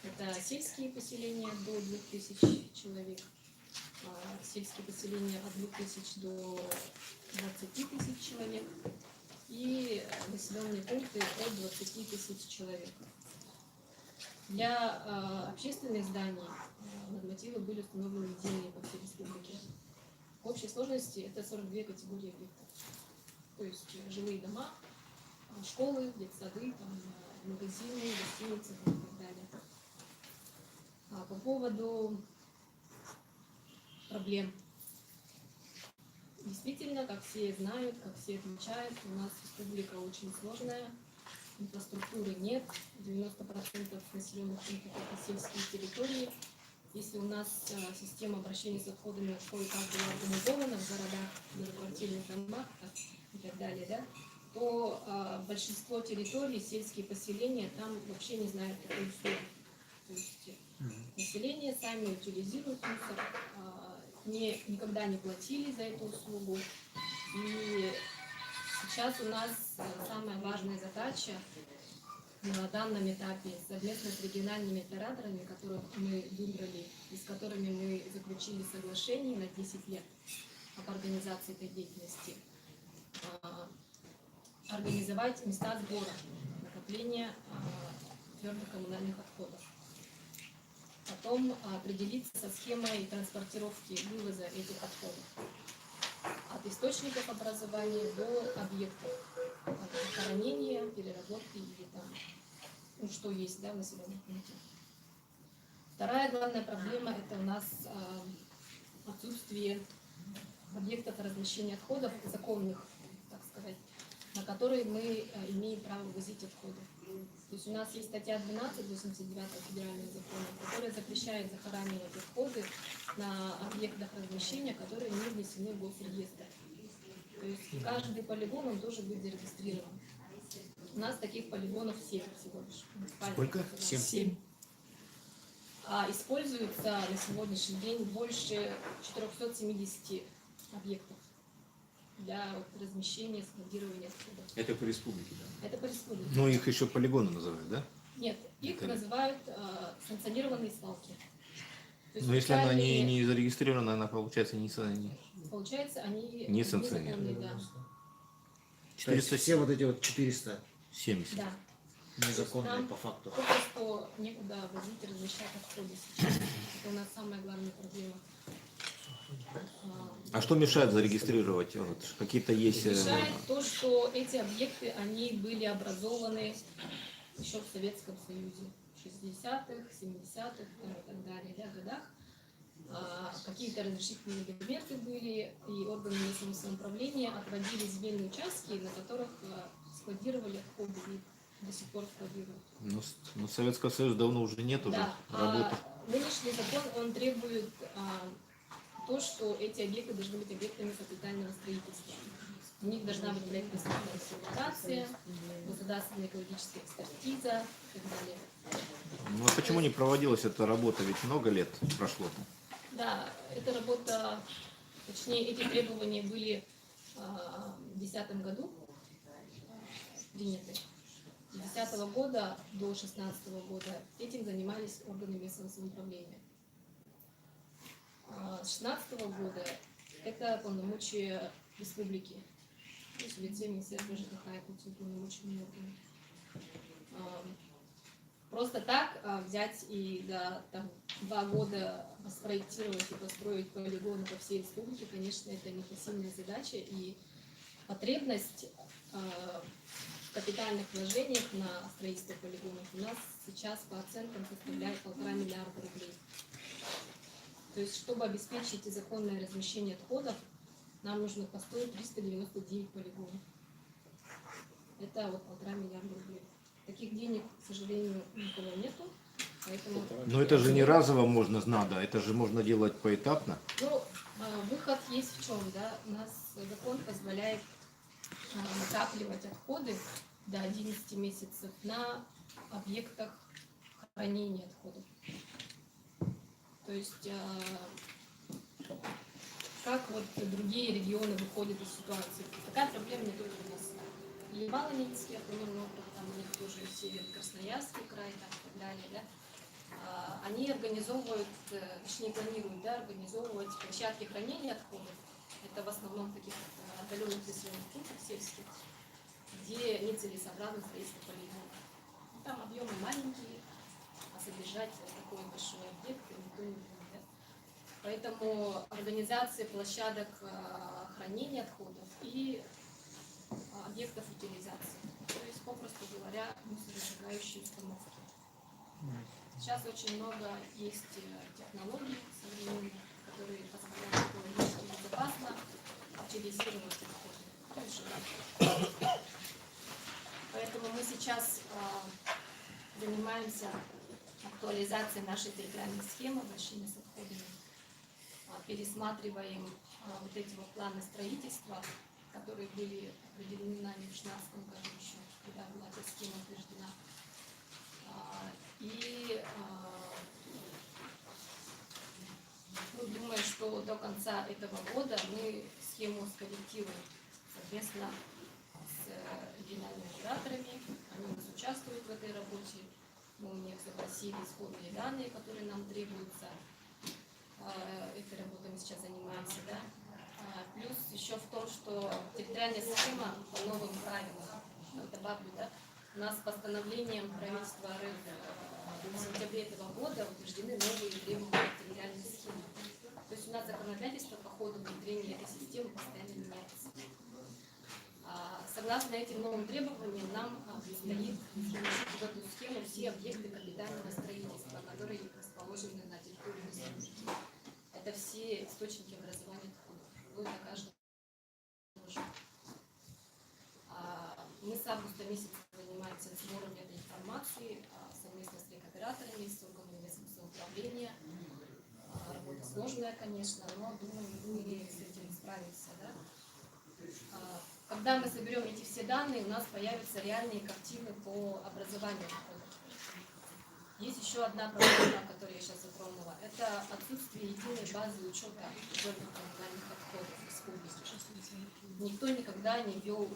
Это сельские поселения до 2000 человек, сельские поселения от 2000 до 20 тысяч человек и населенные пункты от 20 тысяч человек. Для общественных зданий нормативы были установлены единые по всей республике. В общей сложности это 42 категории объектов. То есть жилые дома, школы, детсады, там, магазины, гостиницы и так далее. По поводу проблем. Действительно, как все знают, как все отмечают, у нас республика очень сложная, инфраструктуры нет, 90% населенных пунктов это сельские территории. Если у нас система обращения с отходами кое-как была организована в городах, в многоквартирных домах и так далее, да, то большинство территорий, сельские поселения, там вообще не знают такой услуги. То есть население сами утилизируют мусор, никогда не платили за эту услугу. И сейчас у нас самая важная задача на данном этапе совместно с региональными операторами, которых мы выбрали и с которыми мы заключили соглашение на 10 лет об организации этой деятельности, организовать места сбора, накопления твердых коммунальных отходов. Потом определиться со схемой транспортировки вывоза этих отходов от источников образования до объектов захоронения, переработки или там, ну, что есть, да, в населенном пункте. Вторая главная проблема – это у нас отсутствие объектов размещения отходов, законных, так сказать, на которые мы имеем право вывозить отходы. То есть у нас есть статья 12 89 федерального закона, которая запрещает захоранивать отходы на объектах размещения, которые не внесены в госреестр. То есть каждый полигон он должен быть зарегистрирован. У нас таких полигонов 7 всего лишь. Сколько? 7. А используется на сегодняшний день больше 470 объектов для размещения, складирования отходов. Это по республике, да? Это по республике. Ну, их еще полигоны называют, да? Нет, их Это- называют санкционированные свалки. То есть Но если она специальные- не зарегистрирована, она получается не... Получается, они Не санкционированы. незаконные, да. То есть все вот эти вот 470 Да. незаконные Нам по факту. попросту некуда возить и размещать отходы сейчас. Это у нас самая главная проблема. А что мешает зарегистрировать? Вот, какие-то есть... Мешает то, что эти объекты, они были образованы еще в Советском Союзе. В 60-х, 70-х и так далее, да, годах. Какие-то разрешительные документы были, и органы местного самоуправления отводили земельные участки, на которых складировали отходы, и до сих пор складируют. Ну, Советского Союза давно уже нет, уже Да, работы. нынешний закон, он требует то, что эти объекты должны быть объектами капитального строительства. У них должна быть проектная документация, государственная экологическая экспертиза и так далее. Ну, а почему не проводилась эта работа? Ведь много лет прошло. Да, эта работа, точнее, эти требования были в 2010 году приняты. С 2010 года до 2016 года этим занимались органы местного самоуправления. С 2016 года это полномочия республики. То есть в лице Министерства ЖКХ и полномочиями органов. Просто так взять и за 2 года спроектировать и построить полигоны по всей республике, конечно, это непосильная задача. И потребность в капитальных вложениях на строительство полигонов у нас сейчас по оценкам составляет 1,5 миллиарда рублей. То есть, чтобы обеспечить законное размещение отходов, нам нужно построить 399 полигонов. Это вот 1,5 миллиарда рублей. Таких денег, к сожалению, никого нету. Поэтому... Но это же не разово можно, надо, это же можно делать поэтапно. Ну, выход есть в чем, да? У нас закон позволяет накапливать отходы до 11 месяцев на объектах хранения отходов. То есть, как вот другие регионы выходят из ситуации. Такая проблема не только у нас. Ямало-Ненецкий автономный округ, там у них тоже север, Красноярский край, там, и так далее, да? Они организовывают, точнее планируют, да, организовывать площадки хранения отходов. Это в основном в таких отдаленных населенных пунктах сельских, где нецелесообразно строительство полигонов. Там объемы маленькие, а содержать такой большой объект никто не будет. Да? Поэтому организация площадок хранения отходов и объектов утилизации. То есть, попросту говоря, мусоросжигающие установки. Сейчас очень много есть технологий современных, которые позволяют экологически безопасно утилизировать отходы. Поэтому мы сейчас занимаемся актуализацией нашей территориальной схемы обращения с отходами, пересматриваем вот эти вот планы строительства, которые были определены нами в 2016 году еще, когда была эта схема утверждена. И мы думаем, что до конца этого года мы схему скорректируем совместно с региональными операторами. Они у нас участвуют в этой работе. Мы у них запросили исходные данные, которые нам требуются. Этой работой мы сейчас занимаемся, да. Плюс еще в том, что территориальная схема по новым правилам, добавлю, да, у нас постановлением правительства РФ в сентябре этого года утверждены новые требования территориальной схемы. То есть у нас законодательство по ходу внедрения этой системы постоянно меняется. Согласно этим новым требованиям, нам предстоит включить в эту схему все объекты капитального строительства, которые расположены на территории республики. Это все источники образования отходов, вплоть до каждого. Мы с августа месяца занимаемся сбором этой информации. конечно, но думаю, мы с этим справимся, да. Когда мы соберем эти все данные, у нас появятся реальные картины по образованию отходов. Есть еще одна проблема, которую я сейчас затронула. Это отсутствие единой базы учета твердых коммунальных отходов в республике. Никто никогда не вел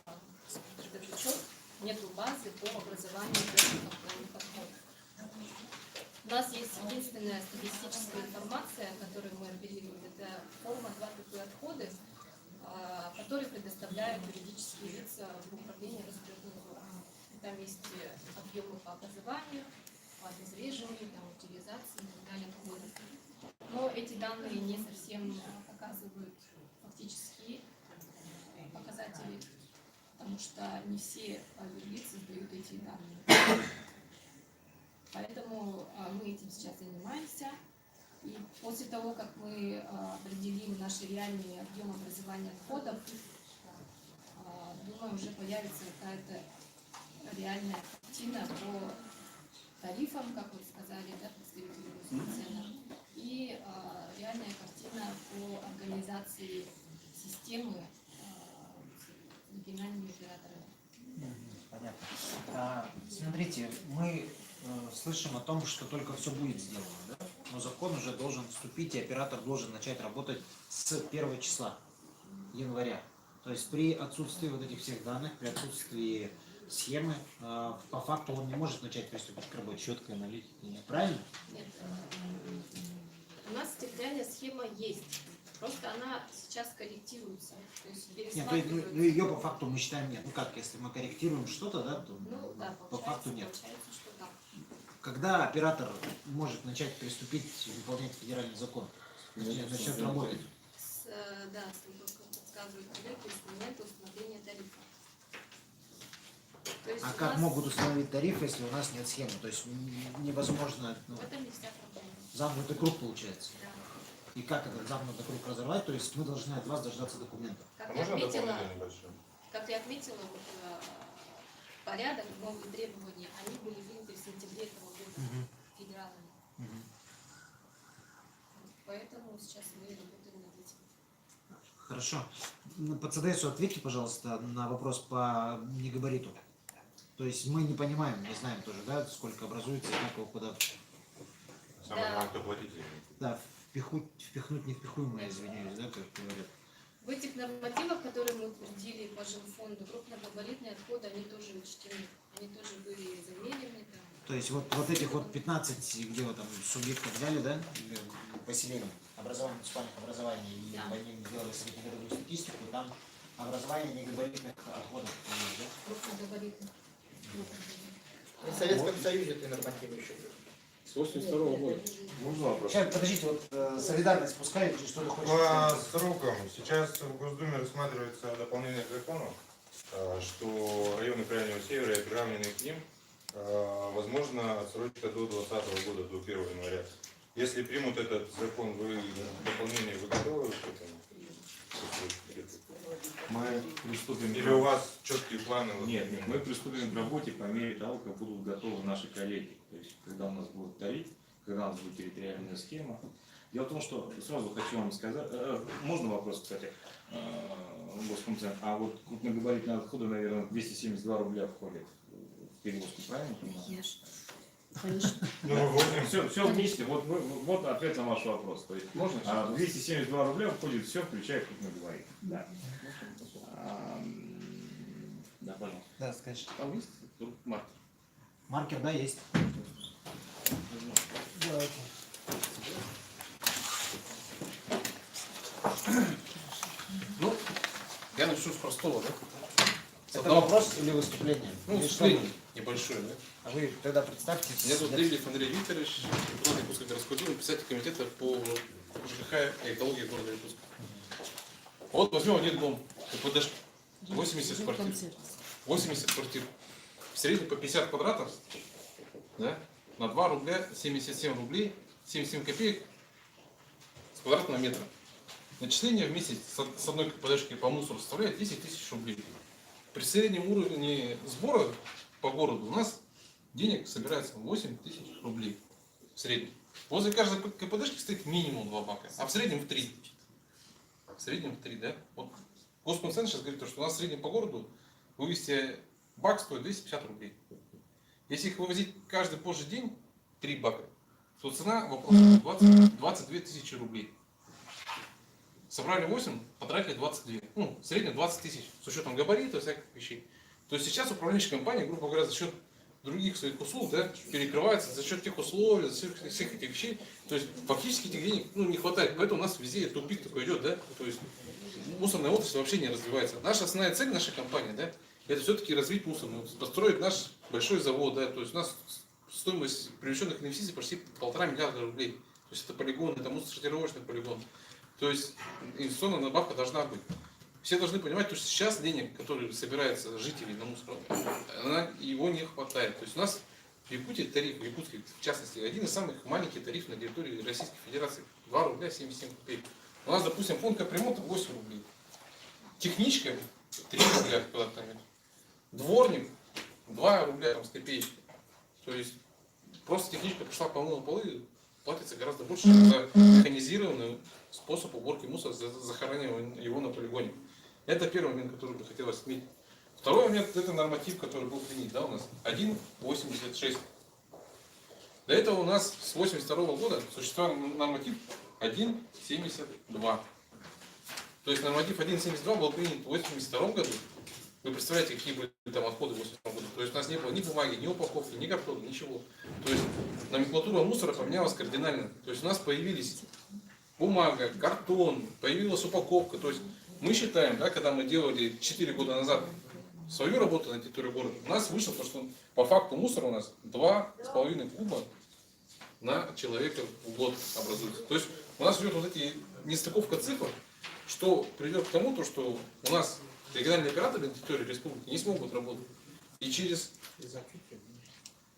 этот учет, нету базы по образованию твердых коммунальных отходов. У нас есть единственная статистическая информация, которую мы апеллируем, это форма 2 ТП отходы, которые предоставляют юридические лица в управлении Росприроднадзора. Там есть объемы по образованию, по обезвреживанию, там, утилизации и так далее отходов. Но эти данные не совсем показывают фактические показатели, потому что не все юрлицы сдают эти данные. Поэтому мы этим сейчас занимаемся. И после того, как мы определим наши реальные объемы образования отходов, думаю, уже появится какая-то реальная картина по тарифам, как вы сказали, да, представители Роснацена, и реальная картина по организации системы региональными операторами. Понятно. Смотрите, мы слышим о том, что только все будет сделано, да? Но закон уже должен вступить, и оператор должен начать работать с 1 числа января. То есть при отсутствии вот этих всех данных, при отсутствии схемы, по факту он не может начать приступить к работе. Четкой аналитики. Правильно? Нет, у нас территориальная схема есть, просто она сейчас корректируется, то есть Нет, то есть, пересматривается. ее по факту мы считаем нет. Ну как, если мы корректируем что-то, да, то Ну да, по факту нет. получается, что да. Когда оператор может начать приступить выполнять федеральный закон? Начнет работать. Да, как подсказывают коллеги, с момента установления тарифа. То есть А у как нас могут установить тариф, если у нас нет схемы? То есть невозможно, ну, в этом не вся проблема. замкнутый круг получается. Да. И как этот замкнутый круг разорвать? То есть мы должны от вас дождаться документов. Как А я можно отметила, дополнение небольшое? вот, порядок, новые требования, они были приняты в сентябре этого года федералами. Поэтому сейчас мы работаем над этим. Хорошо. По ЦДСу ответьте, пожалуйста, на вопрос по негабариту. То есть мы не понимаем, не знаем тоже, да, сколько образуется и как его куда. Самое Да. главное, кто платить. Да, впихнуть невпихуемое, извиняюсь, да, как говорят. В этих нормативах, которые мы утвердили по жилфонду, крупногабаритные отходы, они тоже учтены, они тоже были замерены. Там. То есть вот этих вот 15, где вы там субъектов взяли, да, поселений, образование, муниципальных образований, и Да. по ним делали среднегодовую статистику, там образование негабаритных отходов. Да? Крупногабаритных. В Советском Союзе ты нормативы еще были. С 82 года. Можно вопрос? Сейчас, подождите, вот солидарность пускай, что ты хочешь По сказать? срокам. Сейчас в Госдуме рассматривается дополнение к закону, что районы Крайнего Севера и приравненные к ним, возможно, отсрочка до 2020 года, до 1 января. Если примут этот закон, дополнение, вы готовы к этому? Мы приступим. Или у вас четкие планы? Нет, мы приступим к работе по мере того, как будут готовы наши коллеги. То есть, когда у нас будет тариф, когда у нас будет территориальная схема. Дело в том, что сразу хочу вам сказать, можно вопрос, кстати, Госкомцентр, а вот крупногабаритные отходы, наверное, 272 рубля входят в перевозку, правильно? Конечно. Конечно. Все вместе, вот ответ на ваш вопрос. То есть, 272 рубля входит все, включая крупногабарит. Да. Да, пожалуйста. Да, скажешь. Там есть маркер? Маркер, да, есть. Давайте. Ну, я начну с простого, да? С Это одного- вопрос или выступление? Ну, Или что выступление небольшое, да? А вы тогда представьтесь. Меня зовут Лебедев Андрей Викторович, депутат Якутской городской думы, председатель комитета по ЖКХ и экологии города Якутска. Вот возьмем один дом, КПД 80 квартир. 80 квартир. В среднем по 50 квадратов, да? На 2 рубля 77 рублей, 77 копеек с квадратного метра. Начисление в месяц с одной КПДшки по мусору составляет 10 тысяч рублей. При среднем уровне сбора по городу у нас денег собирается 8 тысяч рублей в среднем. Возле каждой КПДшки стоит минимум 2 бака, а в среднем в 3. В среднем в 3, да? Вот Госкомцентр сейчас говорит, что у нас в среднем по городу вывести бак стоит 250 рублей. Если их вывозить каждый позже день, 3 бака, то цена вопроса 22 тысячи рублей. Собрали 8, потратили 22. Ну, в среднем 20 тысяч, с учетом габаритов, всяких вещей. То есть сейчас управляющая компания, грубо говоря, за счет других своих услуг, да, перекрывается, за счет тех условий, за счет всех этих вещей. То есть фактически этих денег не хватает. Поэтому у нас везде тупик такой идет, да. То есть мусорная отрасль вообще не развивается. Наша основная цель нашей компании, да, это все-таки развить мусорную отрасль, построить наш большой завод, да. То есть у нас стоимость привлеченных инвестиций почти 1,5 миллиарда рублей. То есть это полигон, это мусоросортировочный полигон. То есть инвестиционная надбавка должна быть. Все должны понимать, что сейчас денег, которые собираются жителей на мусор, его не хватает. То есть у нас в Якутии тариф, в Якутске в частности, один из самых маленьких тарифов на территории Российской Федерации. 2 рубля 77 копеек. У нас, допустим, фонд капремонта 8 рублей. Техничка 3 рубля квадратный метр. Дворник 2 рубля там, с копеечкой. То есть просто техничка пришла помыла полы, платится гораздо больше, чем за механизированный способ уборки мусора, за захоронение его на полигоне. Это первый момент, который бы хотелось отметить. Второй момент, это норматив, который был принят, да, у нас 1,86. До этого у нас с 1982 года существовал норматив 1,72. То есть норматив 1,72 был принят в 1982 году. Вы представляете, какие были там отходы в 1982 году. То есть у нас не было ни бумаги, ни упаковки, ни картона, ничего. То есть номенклатура мусора поменялась кардинально. То есть у нас появились бумага, картон, появилась упаковка. То есть мы считаем, да, когда мы делали 4 года назад свою работу на территории города, у нас вышло то, что по факту мусора у нас 2,5 куба на человека в год образуется. То есть у нас идет вот эти нестыковка цифр, что приведет к тому, то, что у нас региональные операторы на территории республики не смогут работать. И через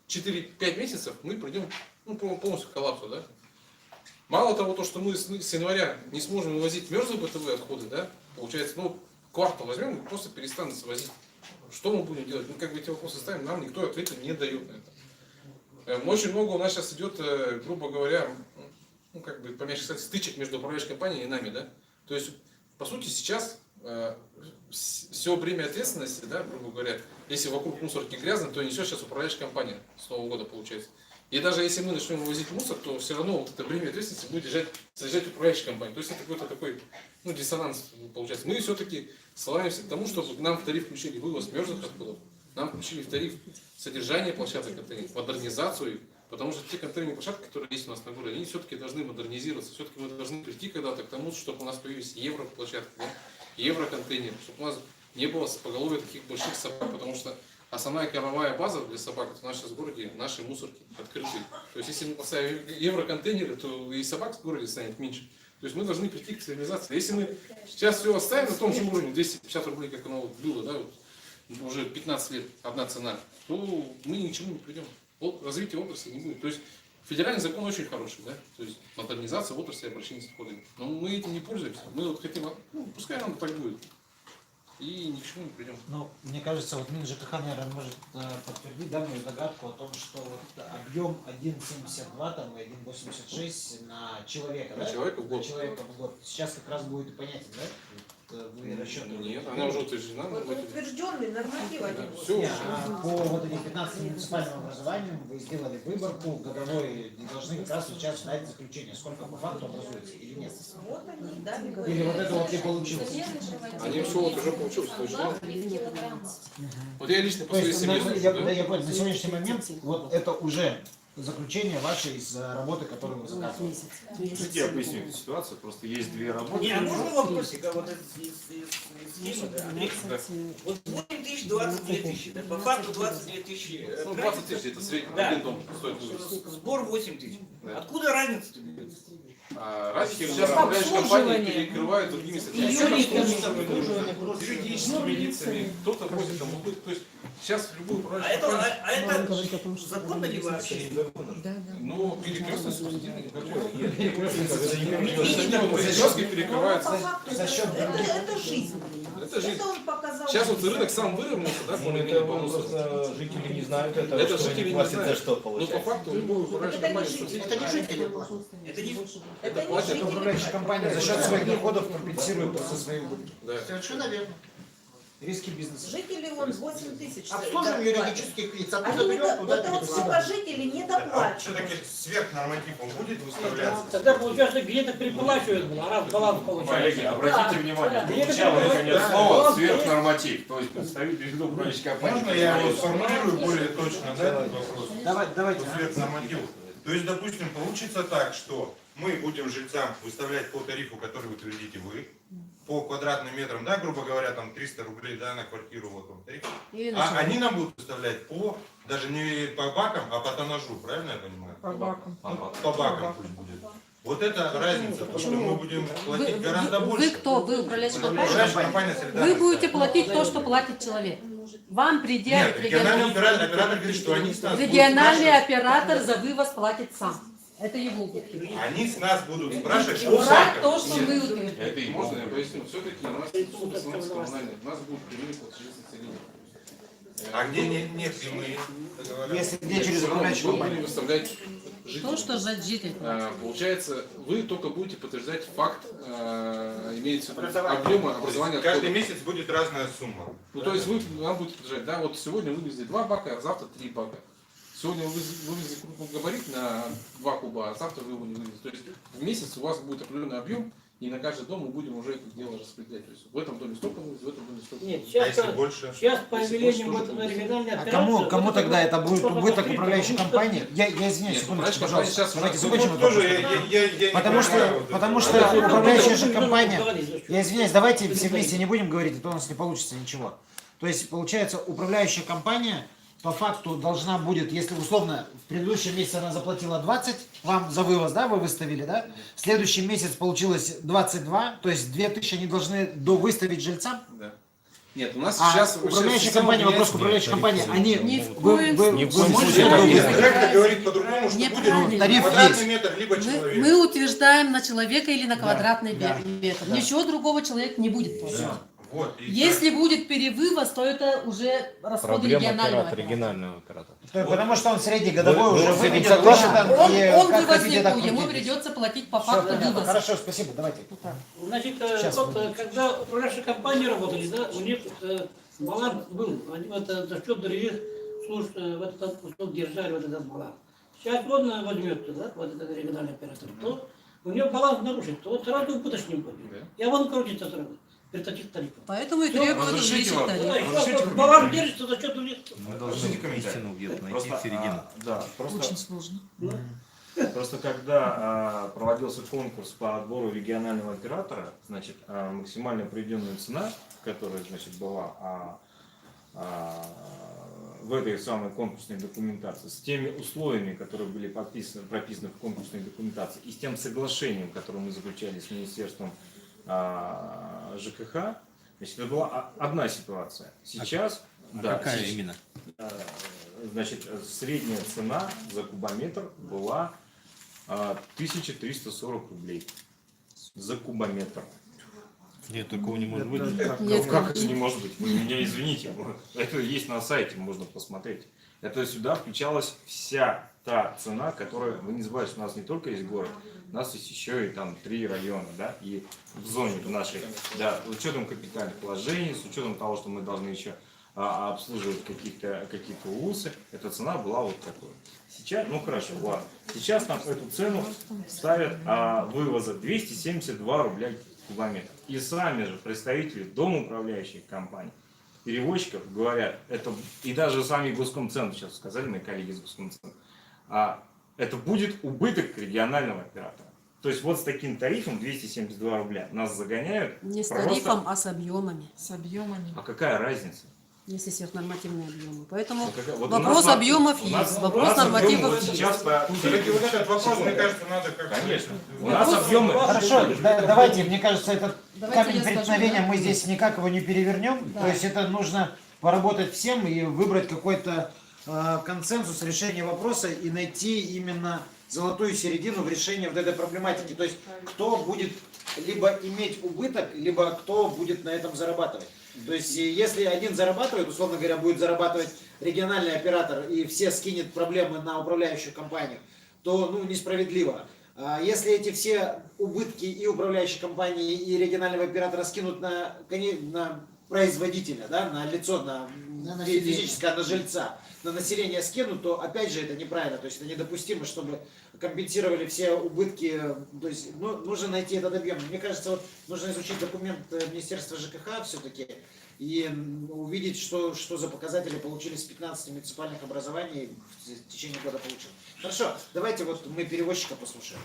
4-5 месяцев мы придем полностью к коллапсу. Да? Мало того, то, что мы с января не сможем вывозить мерзлые бытовые отходы, да, получается, квартал возьмем и просто перестанем свозить. Что мы будем делать? Мы как бы эти вопросы ставим, нам никто ответа не дает на это. Очень много у нас сейчас идет, грубо говоря, помягче сказать, стычек между управляющей компанией и нами, да. То есть, по сути, сейчас все бремя ответственности, да, грубо говоря, если вокруг мусорки грязно, то несет сейчас управляющая компания с Нового года, получается. И даже если мы начнем вывозить мусор, то все равно вот это бремя ответственности будет лежать управляющая компания. То есть это какой-то такой диссонанс получается. Мы все-таки ссылаемся к тому, чтобы нам в тариф включили вывоз мерзлых отходов, нам включили в тариф содержание площадок контейнеров, модернизацию их, потому что те контейнерные площадки, которые есть у нас на городе, они все-таки должны модернизироваться, все-таки мы должны прийти когда-то к тому, чтобы у нас появились европлощадки, да? Евроконтейнеры, чтобы у нас не было поголовья таких больших собак, потому что основная кормовая база для собак это у нас сейчас в городе наши мусорки открытые. То есть если мы поставим евроконтейнеры, то и собак в городе станет меньше. То есть мы должны прийти к цивилизации. Если мы сейчас все оставим на том же уровне, 250 рублей, как оно было, да, вот, уже 15 лет одна цена, то мы ни к чему не придем. Развитие отрасли не будет. То есть федеральный закон очень хороший, да, то есть модернизация отрасли и обращение с отходами. Но мы этим не пользуемся. Мы вот хотим, пускай нам так будет. И ни к чему не придем. Ну, мне кажется, вот МинЖКХ, наверное, может подтвердить данную догадку о том, что вот объем 1,72 там, и 1,86 на человека, на да? человека в год. На человека в год. Сейчас как раз будет понятен, да? Вы расчетываете? Нет, она уже утверждена. Утвержденный норматив один. Все уже. По вот этим 15 муниципальным образованиям вы сделали выборку, годовой, и должны как раз сейчас дать заключение, сколько по факту образуется или нет. Вот они дали. Или вот это вот не получилось. Они все вот уже получилось. Вот я лично То после есть, семьи. я понял, на сегодняшний момент вот это уже заключение ваше из работы, которую вы заказывали. Хотите, я поясню эту ситуацию, просто есть две работы. Не, можно вопросик, а вот из схемы, да, Андрей? Вот 8 тысяч, 22 тысячи, да, по факту 22 тысячи. 20 тысяч, это средний Да. один дом стоит вывести. Сбор 8 тысяч. Да. Откуда разница-то берется? Разница сейчас управляющие компании перекрывают другими юридическими лицами, кто-то возит там уходит. То есть сейчас любую управляющую компанию... Это законно ли вообще? Ну, перекрестное субсидирование. Перекрестки перекрываются. За счет других. Это жизнь. Это жизнь. Это он показал. Сейчас вот рынок сам выровнялся, да, более-менее Это полностью. просто жители не знают этого, Это что жители они не платят знают. за что Ну, по получается. факту, любую управляющую компанию Это не жители платят. Это не это платят. Это управляющая компания за счет своих доходов компенсирует просто свои убытки. Да. Совершенно верно. Риски бизнеса. Жители вон 8 тысяч. Обслуживаем юридических лиц. Они Оттуда не берем, до- туда вот перекладываем. сколько жителей не доплачивают. Все-таки сверхнорматив он будет выставляться? Тогда получается, где-то переплачивают, а раз баланс Коллеги, получается. обратите внимание, да. прозвучало наконец Да. слово Да. сверхнорматив. То есть представитель виду управляющей компании. Можно я его сформулирую более точно, да, этот вопрос? Давайте. По сверхнормативу. То есть, допустим, получится так, что мы будем жильцам выставлять по тарифу, который утвердите вы, по квадратным метрам, да, грубо говоря, там 300 рублей, да, на квартиру вот он тариф. А они нам будут выставлять по, даже не по бакам, а по тоннажу, правильно я понимаю? По бакам. По бакам пусть будет. Вот это разница, потому что мы будем платить гораздо Вы больше. кто? Вы управляющая компания? Управляющая компания Вы «Солидарность». будете платить то, что платит человек. Вам Нет, предъявит региональный оператор говорит, что они с нас будут региональный спрашивать. оператор за вывоз платит сам. Это его убытки. Они с нас будут спрашивать, что Брать баком. то, что мы утвердим. Это и можно я поясню. Все-таки у нас становится коммунальный. У нас будут прямые платежи социальные. А где нет прямые? Если где через управляющую Вы будете компанию. выставлять То, жителей. что житель. Получается, вы только будете подтверждать факт, имеется в виду объема образования Каждый отходов. месяц будет разная сумма. Ну, то есть вы нам будете подтверждать, да, вот сегодня вывезли 2 бака, а завтра 3 бака. Сегодня вы вывезли крупногабарит на 2 куба, а завтра вы его не вывезли. То есть в месяц у вас будет определенный объем, и на каждый дом мы будем уже это дело распределять. То есть в этом доме столько вывезли, в этом доме столько. Нет, А сейчас, если больше? сейчас по Если явлению больше, вот тоже региональной А операции... кому тогда это будет что-то убыток посмотреть, управляющей потому что- компании? Я извиняюсь, Нет, секундочку, управляющая компания пожалуйста. сейчас Давайте уже- закончим Вот этот тоже вопрос. я не Потому понимаю что, вот потому это. что Это управляющая же нужно компания, говорить, за что. я извиняюсь, давайте все вместе не будем говорить, а то у нас не получится ничего. То есть, получается, управляющая компания по факту должна будет, если условно в предыдущем месяце она заплатила 20, вам за вывоз, да, вы выставили, да? В следующем месяц получилось 22, то есть 2000 они должны довыставить жильцам. Да. Нет, у нас А сейчас... управляющая система компания, вопрос к меняется. управляющей компании, они Ни в вы коем можете довыставить? Проект говорит по-другому, что будет Неправильно. Тариф квадратный есть. метр, либо человек. Мы утверждаем на человека или на квадратный да, метр. да. Ничего другого человек не будет платить. Вот, и Если будет перевывоз, то это уже расходы регионального оператора. регионального оператора. Потому что он среднегодовой Вы уже с этим выведет, согласны? высчитан, Он и как хотите, так вывознику, ему крутитесь. придется платить по Всё факту понятно. вывоза. Хорошо, спасибо, давайте. Значит, Сейчас вот, мы- когда управляющие компании работали, да, у них баланс был, они вот, за счет других служб вот этот кусок держали, вот этот баланс. Сейчас он возьмет, да, вот этот региональный оператор, то у него баланс нарушит, то вот сразу убыточный будет. Да. И он крутится сразу при таких тарифах. Поэтому и Всё, требуют разрешите увеличить вам. тариф. Да, и Разрешите сейчас мне баланс комментарий? держится за счет других. Мы должны Истину где-то найти Просто, в середину. да, просто, Очень сложно. просто когда проводился конкурс по отбору регионального оператора, значит, максимально приведенная цена, которая, значит, была в этой самой конкурсной документации, с теми условиями, которые были прописаны в конкурсной документации, и с тем соглашением, которое мы заключали с Министерством ЖКХ, значит, это была одна ситуация. Сейчас, да, Какая сейчас, именно? значит, средняя цена за кубометр была 1340 рублей за кубометр. Нет, такого не может быть. Нет, Как это не может быть? Вы меня извините. Это есть на сайте, можно посмотреть. Это сюда включалась вся та цена, которая, вы не забывайте, что у нас не только есть город, у нас есть еще и там 3 района, да, и в зоне нашей, да, с учетом капитальных вложений, с учетом того, что мы должны еще обслуживать какие-то УУСы, эта цена была вот такой. Сейчас, ну хорошо, ладно. Сейчас нам эту цену ставят вывоза 272 рубля кубометр. И сами же представители домоуправляющих компаний, перевозчиков говорят, это и даже сами Госкомцентр сейчас сказали, мои коллеги из Госкомцентра, это будет убыток регионального оператора. То есть вот с таким тарифом 272 рубля нас загоняют. Не с просто- тарифом, а с объемами. С объемами. А какая разница? Если сверхнормативные объемы. Поэтому Ну, вот у вопрос нас- объемов у нас- есть, у вопрос нас объемы нормативов вот есть. сейчас по- Все-таки вот этот вопрос, мне кажется, надо как-то... Конечно. У нас объемы. Хорошо, давайте, мне кажется, этот Давайте камень я скажу, преткновения да. мы здесь никак его не перевернем. Да. То есть это нужно поработать всем и выбрать какой-то консенсус решения вопроса и найти именно золотую середину в решении вот этой проблематики. То есть кто будет либо иметь убыток, либо кто будет на этом зарабатывать. То есть, если один зарабатывает, условно говоря, будет зарабатывать региональный оператор и все скинет проблемы на управляющую компанию, то ну, несправедливо. А если эти все убытки и управляющей компании, и регионального оператора скинут на производителя, да, на лицо, на физическое, на жильца, на население скинут, то опять же это неправильно. То есть это недопустимо, чтобы компенсировали все убытки. То есть ну, нужно найти этот объем. Мне кажется, вот нужно изучить документ Министерства ЖКХ все-таки и увидеть, что за показатели получили с 15 муниципальных образований в течение года получили. Хорошо, давайте вот мы перевозчика послушаем.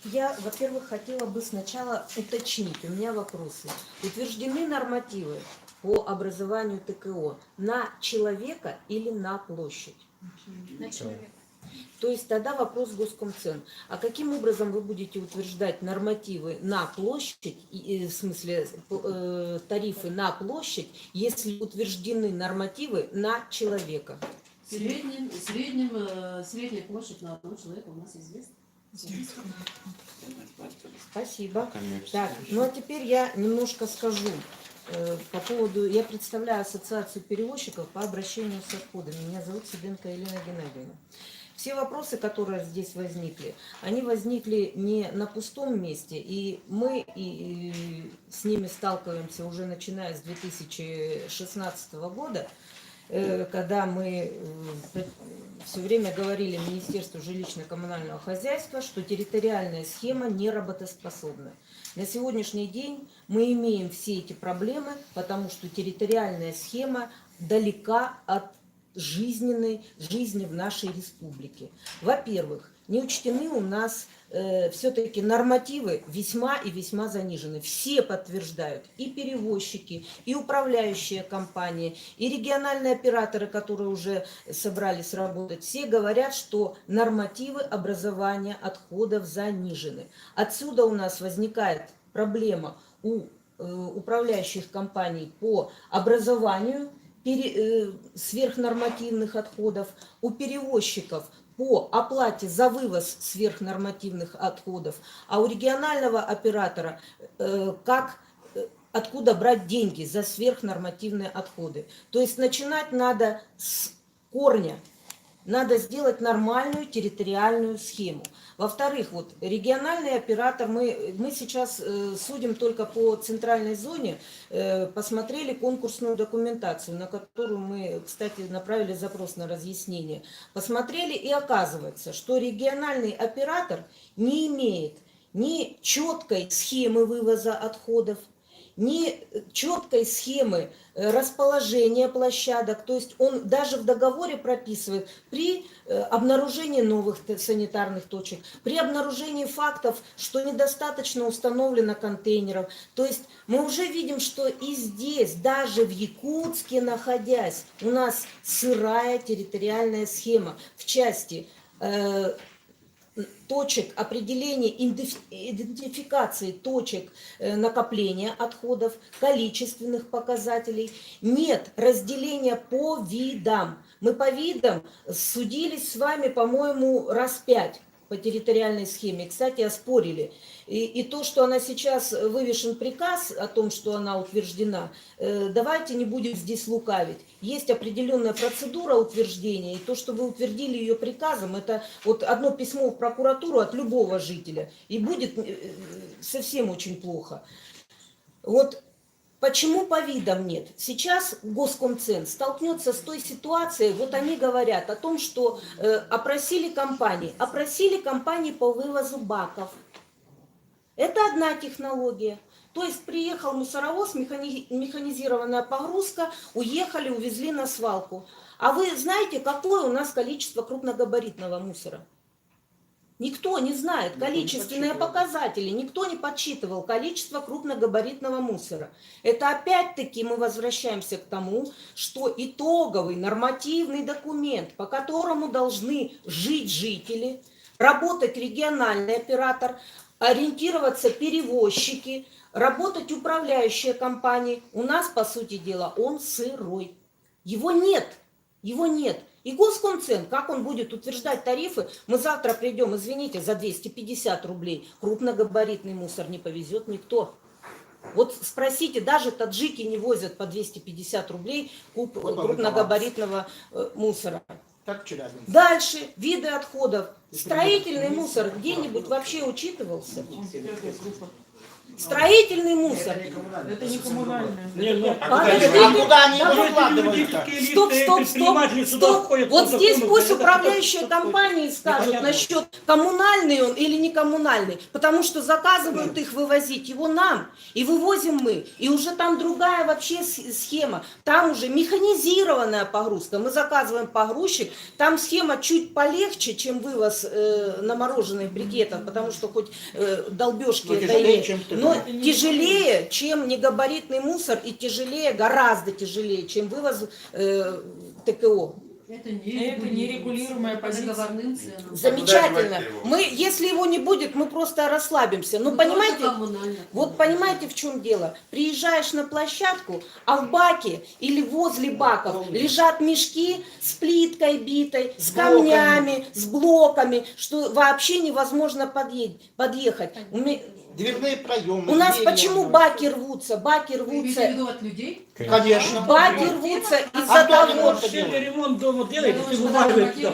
Я, во-первых, хотела бы сначала уточнить, у меня вопросы. Утверждены нормативы по образованию ТКО на человека или на площадь? На человека. То есть тогда вопрос Госкомцен. А каким образом вы будете утверждать нормативы на площадь, в смысле тарифы на площадь, если утверждены нормативы на человека? Средняя площадь на одного человека у нас известна. Спасибо. Так, ну а теперь я немножко скажу по поводу, я представляю ассоциацию перевозчиков по обращению с отходами. Меня зовут Сиденко Елена Геннадьевна. Все вопросы, которые здесь возникли, они возникли не на пустом месте, и мы с ними сталкиваемся уже начиная с 2016 года, когда мы все время говорили Министерству жилищно-коммунального хозяйства, что территориальная схема не работоспособна. На сегодняшний день мы имеем все эти проблемы, потому что территориальная схема далека от жизни в нашей республике. Во-первых, не учтены у нас все-таки нормативы весьма и весьма занижены. Все подтверждают, и перевозчики, и управляющие компании, и региональные операторы, которые уже собрались работать, все говорят, что нормативы образования отходов занижены. Отсюда у нас возникает проблема у управляющих компаний по образованию сверхнормативных отходов, у перевозчиков по оплате за вывоз сверхнормативных отходов, а у регионального оператора откуда брать деньги за сверхнормативные отходы. То есть начинать надо с корня. Надо сделать нормальную территориальную схему. Во-вторых, вот региональный оператор, мы сейчас судим только по центральной зоне, посмотрели конкурсную документацию, на которую мы, кстати, направили запрос на разъяснение. Посмотрели, и оказывается, что региональный оператор не имеет ни четкой схемы вывоза отходов, ни четкой схемы расположения площадок. То есть он даже в договоре прописывает при обнаружении новых санитарных точек, при обнаружении фактов, что недостаточно установлено контейнеров. То есть мы уже видим, что и здесь, даже в Якутске находясь, у нас сырая территориальная схема в части точек определения, идентификации точек накопления отходов, количественных показателей. Нет разделения по видам. Мы по видам судились с вами, по-моему, раз 5 по территориальной схеме. Кстати, оспорили. И то, что она сейчас вывешен приказ о том, что она утверждена, давайте не будем здесь лукавить. Есть определенная процедура утверждения, и то, что вы утвердили ее приказом, это вот одно письмо в прокуратуру от любого жителя, и будет совсем очень плохо. Вот почему по видам нет? Сейчас Госкомцен столкнется с той ситуацией, вот они говорят о том, что опросили компании по вывозу баков. Это одна технология. То есть приехал мусоровоз, механизированная погрузка, уехали, увезли на свалку. А вы знаете, какое у нас количество крупногабаритного мусора? Никто не знает количественные показатели, никто не подсчитывал количество крупногабаритного мусора. Это опять-таки мы возвращаемся к тому, что итоговый нормативный документ, по которому должны жить жители, работать региональный оператор, ориентироваться перевозчики, работать управляющие компании. У нас, по сути дела, он сырой. Его нет. Его нет. И Госкомцен, как он будет утверждать тарифы, мы завтра придем, извините, за 250 рублей. Крупногабаритный мусор не повезет никто. Вот спросите, даже таджики не возят по 250 рублей куб крупногабаритного мусора. Как вчера. Дальше, виды отходов. Строительный мусор где-нибудь вообще учитывался? Строительный мусор. Это не коммунальное. Подождите, куда они его давай. выкладывают-то? Стоп. Вот здесь пусть управляющие компании скажут насчет коммунальный он или не коммунальный, потому что заказывают их вывозить его нам, и вывозим мы, и уже там другая вообще схема, там уже механизированная погрузка, мы заказываем погрузчик, там схема чуть полегче, чем вывоз на мороженое брикетов, потому что хоть долбежки это есть, но тяжелее, чем негабаритный мусор, и тяжелее, гораздо тяжелее, чем вывоз ТКО. Это нерегулируемая по договорным ценам. Замечательно. Мы, если его не будет, мы просто расслабимся. Но понимаете, вот понимаете, в чем дело? Приезжаешь на площадку, а в баке или возле баков лежат мешки с плиткой битой, с камнями, с блоками, что вообще невозможно подъехать. Дверные проемы. У нас двери, почему баки рвутся? Баки рвутся. от людей? Конечно. Баки рвутся из-за того, что... Ремонт дома делаете,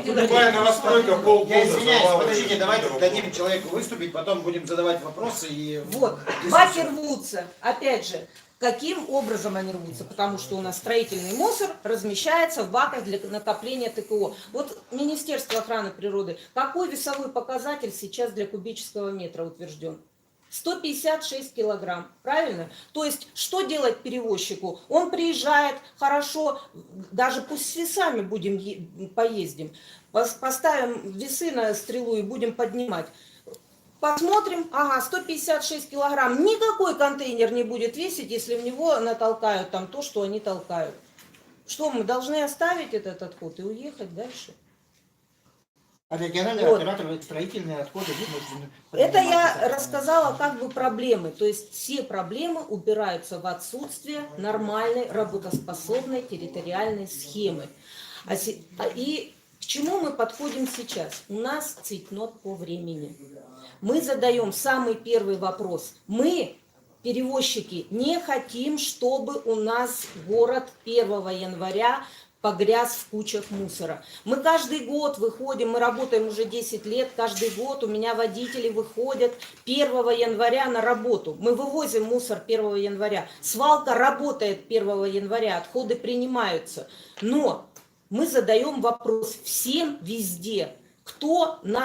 Любая новостройка полгода. Я извиняюсь, подождите, давайте дадим человеку выступить, потом будем задавать вопросы и... Вот, баки рвутся. Опять же, каким образом они рвутся? Потому что у нас строительный мусор размещается в баках для накопления ТКО. Вот Министерство охраны природы, какой весовой показатель сейчас для кубического метра утвержден? 156 килограмм, правильно? То есть, что делать перевозчику? Он приезжает, хорошо, даже пусть с весами поездим, поставим весы на стрелу и будем поднимать. Посмотрим, ага, 156 килограмм, никакой контейнер не будет весить, если в него натолкают там то, что они толкают. Что, мы должны оставить этот отход и уехать дальше? А региональные операторы строительные отходы вынуждены... Это я рассказала как бы проблемы. То есть все проблемы убираются в отсутствие нормальной работоспособной территориальной схемы. И к чему мы подходим сейчас? У нас цейтнот по времени. Мы задаем самый первый вопрос. Мы, перевозчики, не хотим, чтобы у нас город 1 января погряз в кучах мусора. Мы каждый год выходим, мы работаем уже 10 лет, каждый год у меня водители выходят 1 января на работу. Мы вывозим мусор 1 января. Свалка работает 1 января, отходы принимаются. Но мы задаем вопрос всем везде.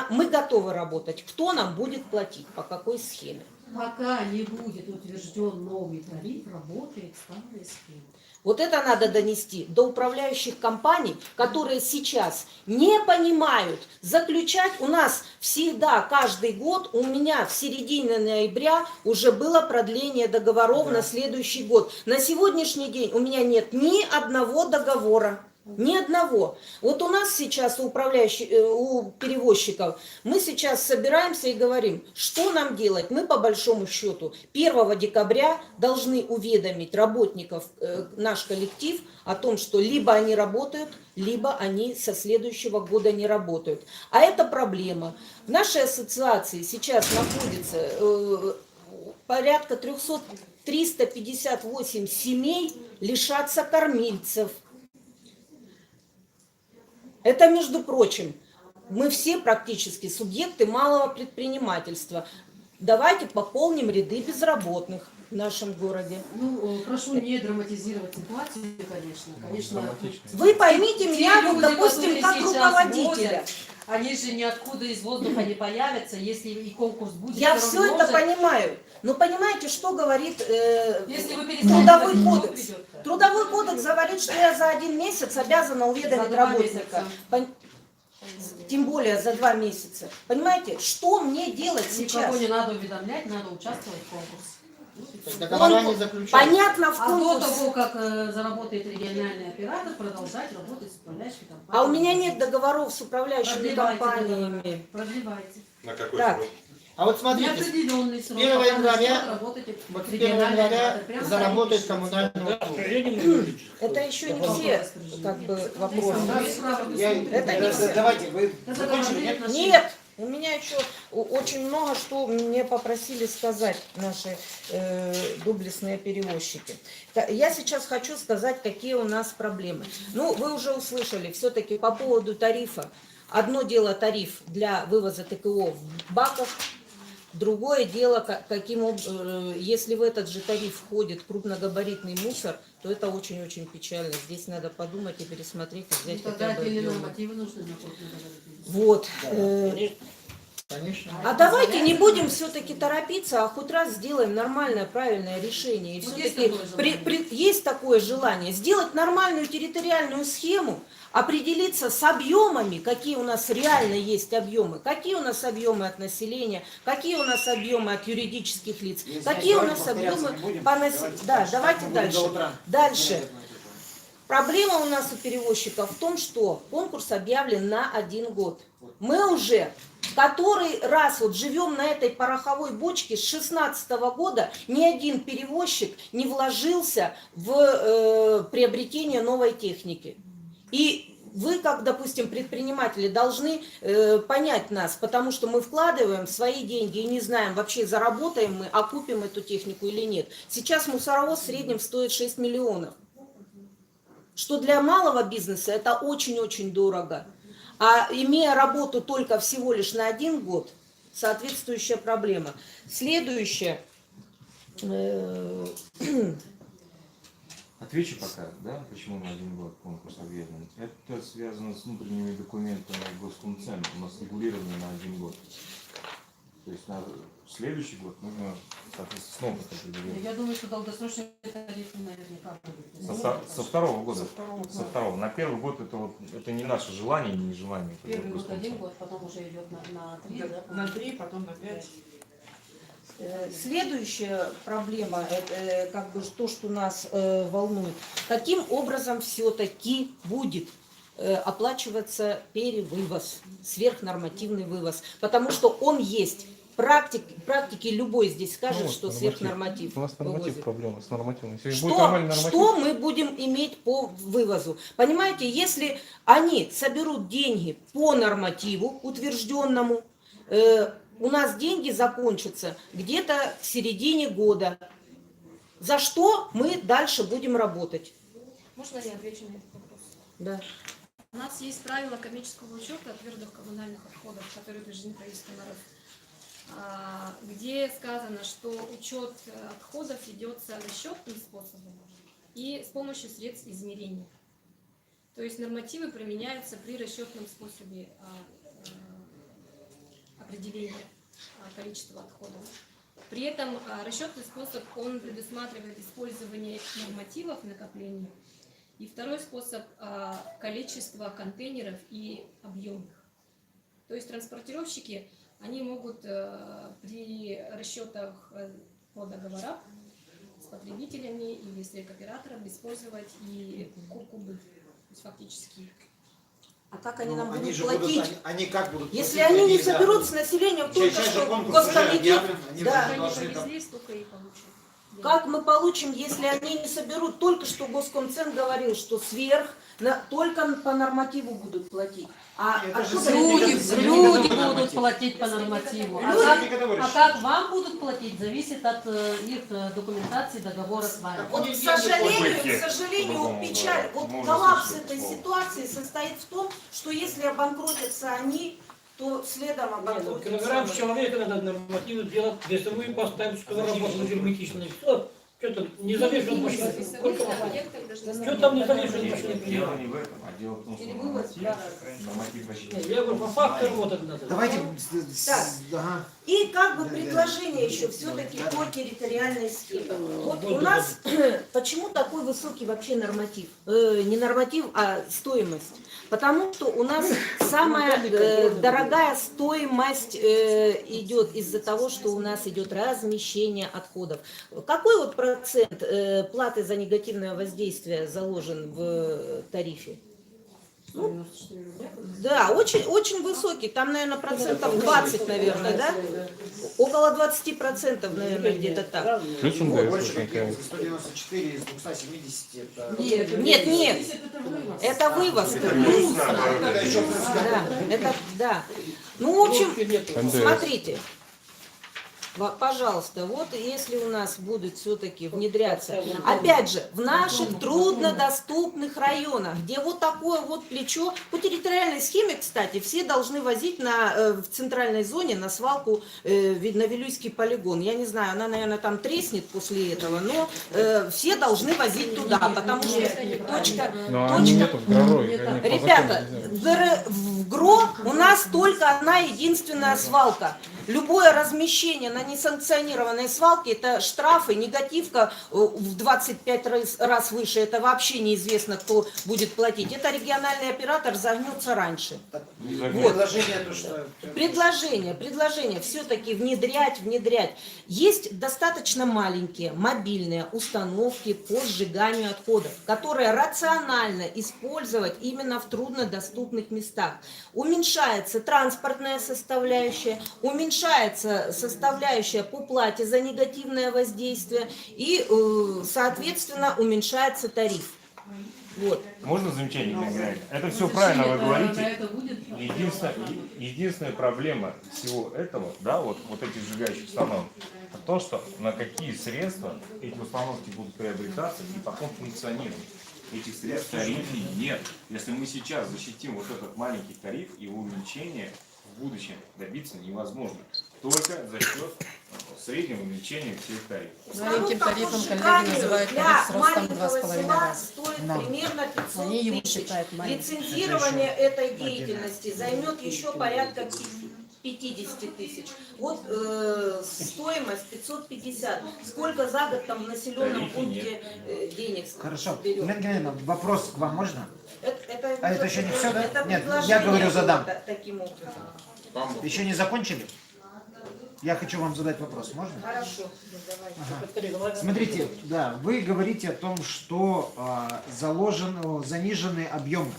Мы готовы работать, кто нам будет платить, по какой схеме. Пока не будет утвержден новый тариф, работает старая схема. Вот это надо донести до управляющих компаний, которые сейчас не понимают, заключать у нас всегда, каждый год, у меня в середине ноября уже было продление договоров на следующий год. На сегодняшний день у меня нет ни одного договора. Ни одного. Вот у нас сейчас у перевозчиков, мы сейчас собираемся и говорим, что нам делать. Мы по большому счету 1 декабря должны уведомить работников, наш коллектив, о том, что либо они работают, либо они со следующего года не работают. А это проблема. В нашей ассоциации сейчас находится порядка 358 семей лишатся кормильцев. Это, между прочим, мы все практически субъекты малого предпринимательства. Давайте пополним ряды безработных в нашем городе. Ну, прошу не драматизировать ситуацию, конечно. Вы поймите меня, вот, допустим, как руководителя. Они же ниоткуда из воздуха не появятся, если и конкурс будет. Я все это понимаю. Но понимаете, что говорит Трудовой кодекс? Трудовой кодекс говорит, что я за 1 месяц обязана уведомить работника. Тем более за 2 месяца. Понимаете, что мне делать сейчас? Никого не надо уведомлять, надо участвовать в конкурсе. Понятно, в конкурсе. А до конкурсе. того, как заработает региональный оператор, продолжать работать с управляющей компанией. А у меня нет договоров с управляющими компаниями. Продлевайте. На какой Так. срок? А вот смотрите, Неопределенный 1 срок. января, вот 1 января заработает коммунальный услуг. Это еще не все как бы вопросы. Это не все. Давайте, вы закончили, нет? Нет, У меня еще очень много что мне попросили сказать наши доблестные перевозчики. Я сейчас хочу сказать, какие у нас проблемы. Ну, вы уже услышали, все-таки по поводу тарифа. Одно дело тариф для вывоза ТКО в баках, другое дело, если в этот же тариф входит крупногабаритный мусор, то это очень-очень печально. Здесь надо подумать и пересмотреть, и взять Тогда хотя бы отдельные объемы. нормативы нужны на крупногабаритный. Вот. Конечно. А давайте не будем все-таки торопиться, а хоть раз сделаем нормальное, правильное решение. И Вот все-таки есть такое желание. есть такое желание сделать нормальную территориальную схему, определиться с объемами, какие у нас реально есть объемы, какие у нас объемы от населения, какие у нас объемы от юридических лиц, какие у нас объемы по населению. Да, давайте дальше. Дальше. Проблема у нас у перевозчиков в том, что конкурс объявлен на 1 год. Мы уже который раз вот живем на этой пороховой бочке с 2016 года, ни один перевозчик не вложился в приобретение новой техники. И вы, как, допустим, предприниматели, должны понять нас, потому что мы вкладываем свои деньги и не знаем, вообще заработаем мы, окупим эту технику или нет. Сейчас мусоровоз в среднем стоит 6 миллионов. Что для малого бизнеса это очень-очень дорого. А имея работу только всего лишь на 1 год, соответствующая проблема. Следующее. Отвечу пока, да, почему на 1 год конкурс объявлен. Это связано с внутренними документами Госкомцен. У нас регулировано на 1 год. То есть на следующий год нужно, соответственно, снова это определить. Я думаю, что долгосрочный тариф наверняка будет. Со второго года. Со второго. На 1-й год это не наше желание, не желание. Первый год 1 год, потом уже идет на 3, да? На 3, потом на 5. Следующая проблема, это как бы то, что нас волнует. Каким образом все-таки будет оплачиваться перевывоз, сверхнормативный вывоз? Потому что он есть. Практики любой здесь скажет, что сверхнорматив. У нас норматив вывозит. проблема с нормативом. Если будет нормальный норматив, Что мы будем иметь по вывозу? Понимаете, если они соберут деньги по нормативу утвержденному, у нас деньги закончатся где-то к середине года. За что мы дальше будем работать? Можно я отвечу на этот вопрос? Да. У нас есть правила коммерческого учета твердых коммунальных отходов, которые утверждены правительством РФ, где сказано, что учет отходов ведется расчетным способом и с помощью средств измерения. То есть нормативы применяются при расчетном способе определения количества отходов. При этом расчетный способ он предусматривает использование нормативов накопления. И второй способ – количество контейнеров и объем их. То есть транспортировщики, они могут при расчетах по договорам с потребителями или с рекоператором использовать и кубы, то есть фактически. А как они нам Они будут же платить? будут, они как будут Если платить? они не да. соберут с населением только Сейчас же что конкурс уже госкомитет, объявлен, они да. уже Они должны там- повезли, столько и получат. Как мы получим, если они не соберут? Только что Госкомцен говорил, что только по нормативу будут платить. А Это же откуда Люди будут платить по нормативу. А как вам будут платить, зависит от их документации, договора с вами. Вот, к сожалению, печаль, вот коллапс этой ситуации состоит в том, что если обанкротятся они, то следом обанкротятся Килограмм мы. человека надо нормативы делать, если вы поставите сковородку герметично, и все, что-то не залезет в машину. Что там не залезет в машину? Дело не в этом, а дело в том, что норматив, норматив рассчитан. Я говорю, по факту работать надо. Давайте. Так. Ага. И как бы Да, предложение да. еще все-таки Да. по территориальной схеме. Вот Будет у нас почему такой высокий вообще норматив? Не норматив, а стоимость. Потому что у нас самая дорогая стоимость идет из-за того, что у нас идет размещение отходов. Какой вот процент платы за негативное воздействие заложен в тарифе? Ну, да, очень, очень высокий. Там, наверное, процентов 20, наверное, да? Около 20%, наверное, где-то так. плюс Больше НДС. каких? 194 из 270. Это... Нет, это вывоз. Это плюс надо. Это еще плюс, Да, это, да. Ну, в общем, НДС. смотрите. Пожалуйста, вот если у нас будет все-таки внедряться, опять же, в наших труднодоступных районах, где вот такое вот плечо, по территориальной схеме, кстати, все должны возить в центральной зоне на свалку на Вилюйский полигон. Я не знаю, она, наверное, там треснет после этого, но все должны возить туда, потому что точка... Ребята, в ГРО у нас только одна единственная свалка. Любое размещение на несанкционированной свалке — это штрафы, негативка в 25 раз выше. Это вообще неизвестно, кто будет платить. Это региональный оператор загнется раньше. Вот. Предложение все-таки внедрять. Есть достаточно маленькие мобильные установки по сжиганию отходов, которые рационально использовать именно в труднодоступных местах. Уменьшается транспортная составляющая, уменьшается составляющая по плате за негативное воздействие и, соответственно, уменьшается тариф. Вот. Можно замечание, Геннадий? Это все правильно вы говорите. Единственная проблема всего этого, да, вот этих сжигающих установок, это то, что на какие средства эти установки будут приобретаться и потом функционировать. Этих средств в тарифе нет. Если мы сейчас защитим вот этот маленький тариф, его увеличение в будущем добиться невозможно. Только за счет среднего увеличения всех тарифов. Маленьким тарифом коллеги называют тариф с ростом 2,5 раза. Стоит примерно 500 Они его тысяч. считают маленьким. Лицензирование этой деятельности займет еще порядка 50 тысяч. Вот стоимость 550. Сколько за год там в населенном пункте денег? Хорошо. берет? Елена Геннадьевна, вопрос к вам можно? Это еще не все, да? Это Нет, я предложение говорю, задам. было таким образом. Еще не закончили? Я хочу вам задать вопрос, можно? Хорошо. Ага. Смотрите, да, вы говорите о том, что занижены объемы.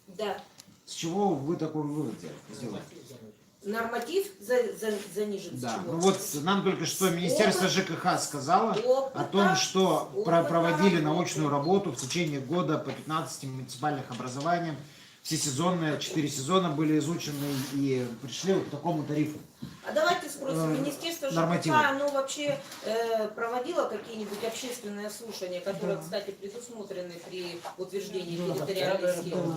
Да. С чего вы такой вывод сделали? Норматив занижен. Да, с чего? ну вот нам только что Министерство ЖКХ сказало о том, что проводили научную работу в течение года по 15 муниципальных образованиям. Всесезонные, 4 сезона были изучены и пришли вот к такому тарифу. А давайте спросим, Министерство нормативы. ЖКХ, оно вообще проводило какие-нибудь общественные слушания, которые, кстати, предусмотрены при утверждении территориальной схемы?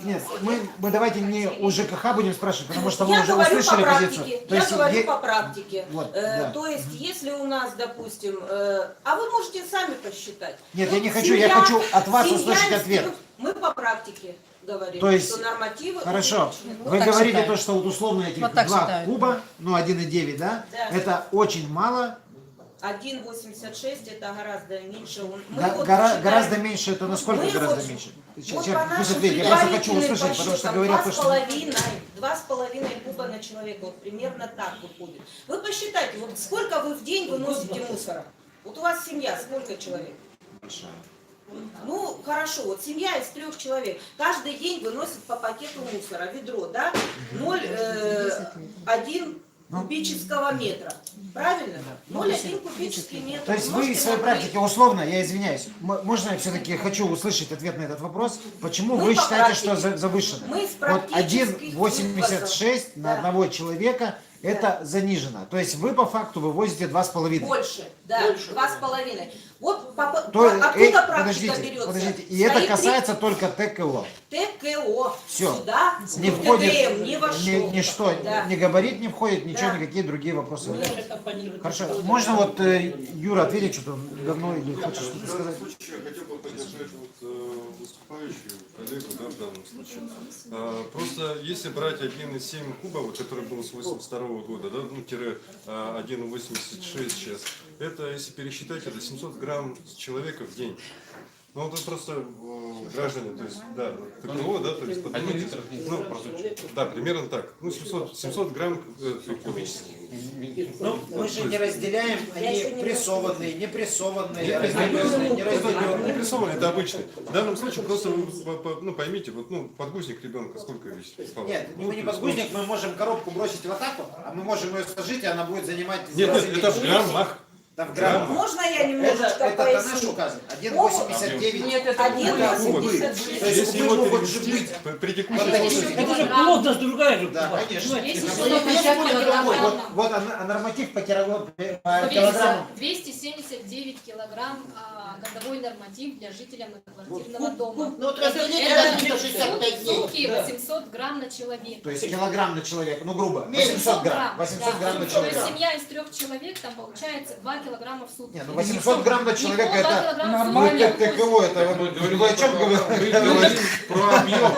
Нет, мы давайте не у ЖКХ будем спрашивать, потому что вы Я уже говорю услышали по позицию. практике. Я говорю по практике. Вот, да. То есть, если у нас, допустим, а вы можете сами посчитать. Нет, Вот я не хочу, я хочу от вас услышать ответ. Мы по практике говорим, То есть, что нормативы... хорошо, увеличены. вы так говорите считаем. то, что вот условно этих Вот так 2 считаем. куба, ну 1,9, да? Да. Это очень мало. 1,86 это гораздо меньше. Гораздо меньше, это насколько Мы гораздо вот- меньше? Вот Сейчас, по нашим пусть ответит, я просто хочу предварительным услышать, потому что подсчетам говорят то, что... 2,5 куба на человека, вот примерно так выходит. Вы посчитайте, вот сколько вы в день выносите мусора? Вот у вас семья, сколько человек? Большая. Ну, хорошо, вот семья из 3 человек. Каждый день выносит по пакету мусора, ведро, да? 0,1 кубического метра. Правильно? 0,1 кубический метр. То есть вы Можете из своей набрать? практики, условно, я извиняюсь, можно я все-таки хочу услышать ответ на этот вопрос? Почему Мы вы по считаете, что практике. завышено? Мы с Вот практических 1,86 на Да. одного человека это занижено. То есть вы по факту вывозите 2,5. Больше, да, 2,5. Вот То, откуда практика берется? подождите, и это Свои касается только ТКО. ТКО. Все. Сюда Не в входит ТДМ ни во что. ничто, Да. ни габарит не входит, ничего, Да. никакие другие вопросы. Компания- Хорошо, можно вот Юра ответить, что-то говно или хочешь что-то В сказать? данном случае я хотел бы поддержать выступающую коллегу, да, в данном случае. Просто если брать 1,7 куба, вот, который был с 1982 года, да, ну, тире 1,86 сейчас, это, если пересчитать, это 700 грамм с человека в день. Ну, это просто граждане, то есть, да, ТКО, да, то есть, Один литр в день. ну, да, примерно так. Ну, 700 грамм кубических. Ну, мы же не разделяем, они прессованные, не прессованные, Не разделенные, не разделенные. Не прессованный, это обычный. В данном случае просто вы ну, поймите, вот, ну, подгузник ребенка сколько весит? Нет, Ну, мы не то есть, подгузник, мы можем коробку бросить вот так вот, а мы можем ее сложить, и она будет занимать... Нет, это в граммах. Да, в граммах. Можно я немножечко Это поясню? наш указывает. 1,89. Нет, это Один кубы. восемьдесят Кубы. шесть. То есть Если кубы его могут же перевести быть. при текущей Вот такие. сложности, Это же плотность другая же. Да, конечно. Если Но 150 вес будет другой. килограмм. Вот норматив по килограмму. 279 килограмм годовой норматив для жителя многоквартирного дома. Ну, вот разделите Это на 365 дней. сутки 800 грамм на человека. То есть килограмм на человека, ну грубо, Меньше 800 грамм. 800 грамм на То есть человека. семья из 3 человек, там получается 2 килограмма в сутки. Не, ну 800 грамм на человека Никто 2 это... килограмма в Ну, сутки. ТКО, это вы о чем Мы говорите? говорим про объем.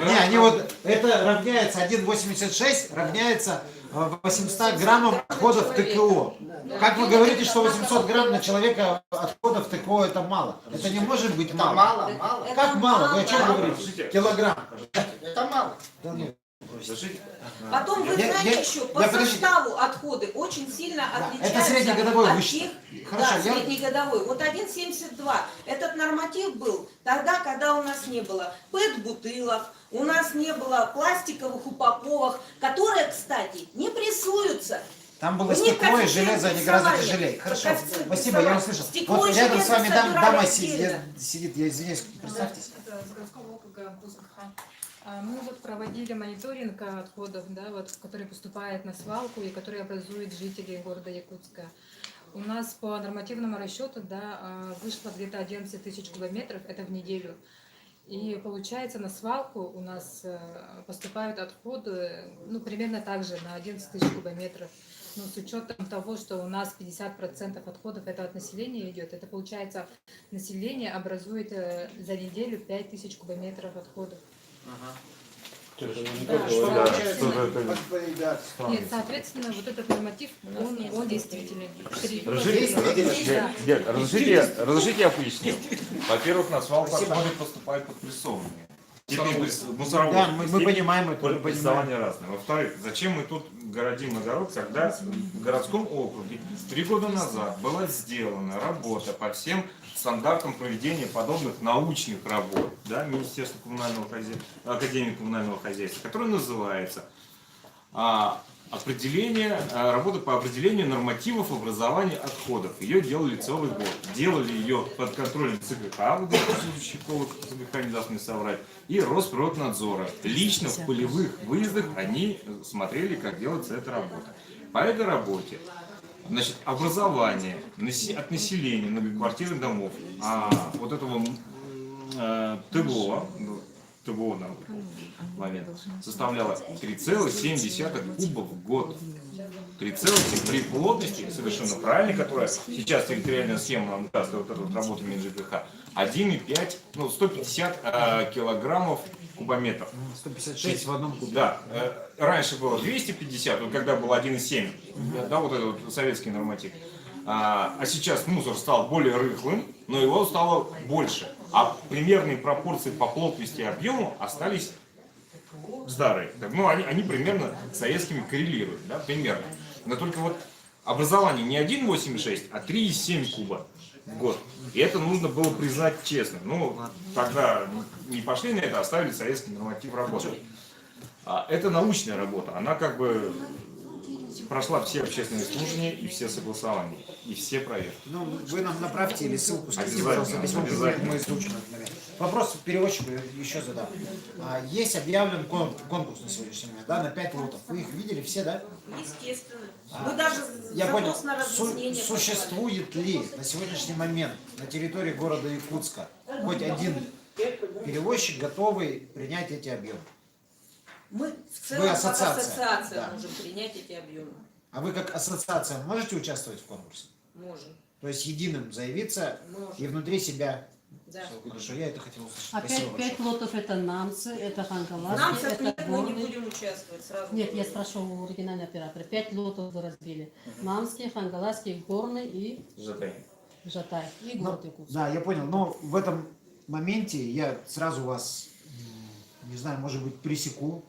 Не, они вот, это равняется, 1,86 равняется 800 граммам отходов ТКО. Как вы говорите, что 800 грамм на человека отходов ТКО это мало? Это не может быть мало. Мало, мало. Как мало? Вы о чем говорите? Килограмм. Это мало. Да ну. Потом вы Я- знаете я- еще, по я подожди. составу отходы очень сильно Да, отличаются это среднегодовой от высчет. тех, Хорошо, да, я- среднегодовой. Вот 1,72. Этот норматив был тогда, когда у нас не было ПЭТ-бутылок, у нас не было пластиковых упаковок, которые, кстати, не прессуются. Там было У них стекло и коэффициент железо, они гораздо прессования. тяжелее. Хорошо, Коэффициент спасибо, я прессования. услышал. Стекло Вот и рядом с железо вами собирали дама отдельно. сидит, я извиняюсь, представьтесь. Это с городского округа Пускха. Мы вот проводили мониторинг отходов, да, вот, которые поступают на свалку и которые образуют жители города Якутска. У нас по нормативному расчету, да, вышло где-то 11 тысяч кубометров, это в неделю. И получается, на свалку у нас поступают отходы, ну, примерно так же, на 11 тысяч кубометров. Но с учетом того, что у нас 50% отходов это от населения идет, это получается, население образует за неделю 5 тысяч кубометров отходов. Нет, соответственно, вот этот норматив, он действительно. Разрешите я поясню. Во-первых, на свалку отходы поступают подпрессованные. Мусоровоз. Да, мы понимаем это. мы Прессование разное. Во-вторых, зачем мы тут городим огород, когда в городском округе 3 года назад была сделана работа по всем стандартам проведения подобных научных работ, да, Министерства коммунального хозяйства, Академии коммунального хозяйства, которая называется работа по определению нормативов образования отходов. Ее делали целый год. Делали ее под контролем ЦГК, ЦГК не даст мне соврать, и Росприроднадзора. Лично в полевых выездах они смотрели, как делается эта работа. По этой работе, значит, образование от населения многоквартирных домов, вот этого ТБО на момент составляло 3,7 куба в год. 3,7 при плотности, совершенно правильно, которая сейчас территориальная схема нам указывает, вот эта вот работа МинЖКХ, 1,5, 150 килограммов кубометров. 156 в одном кубе. Да. Раньше было 250, вот когда был 1,7, да, вот этот вот советский норматив. А сейчас мусор стал более рыхлым, но его стало больше. А примерные пропорции по плотности и объему остались старые. Ну, они примерно с советскими коррелируют, да, примерно. Но только вот образование не 1,86, а 3,7 куба в год. И это нужно было признать честно. Ну, тогда не пошли на это, оставили советский норматив работать. Это научная работа, она как бы прошла все общественные слушания и все согласования, и все проверки. Ну, вы нам направьте или ссылку скажите, Обязательно, пожалуйста, письмо, обязательно. мы изучим этот момент. Вопрос переводчику еще задам. Есть объявлен конкурс на сегодняшний момент, да, на 5 лотов. Вы их видели все, да? Естественно. Мы даже Я понял. запрос на разъяснение Существует ли на сегодняшний момент на территории города Якутска хоть один перевозчик, готовый принять эти объемы? Мы в Вы целом как ассоциация. ассоциация Да. можем принять эти объемы. А вы как ассоциация можете участвовать в конкурсе? Можем. То есть единым заявиться Можем. и внутри себя. Да. Хорошо, я это хотел услышать. Опять Спасибо 5 большое. лотов это намцы, это хангаласки, Намцев это нет, мы не горные. будем участвовать сразу. Нет, я спрашиваю у оригинального оператора. 5 лотов вы разбили. Намские, хангаласки, горный и Жатай. И Ну, город Якутск. да, я понял. Но в этом моменте я сразу вас, не знаю, может быть, пресеку.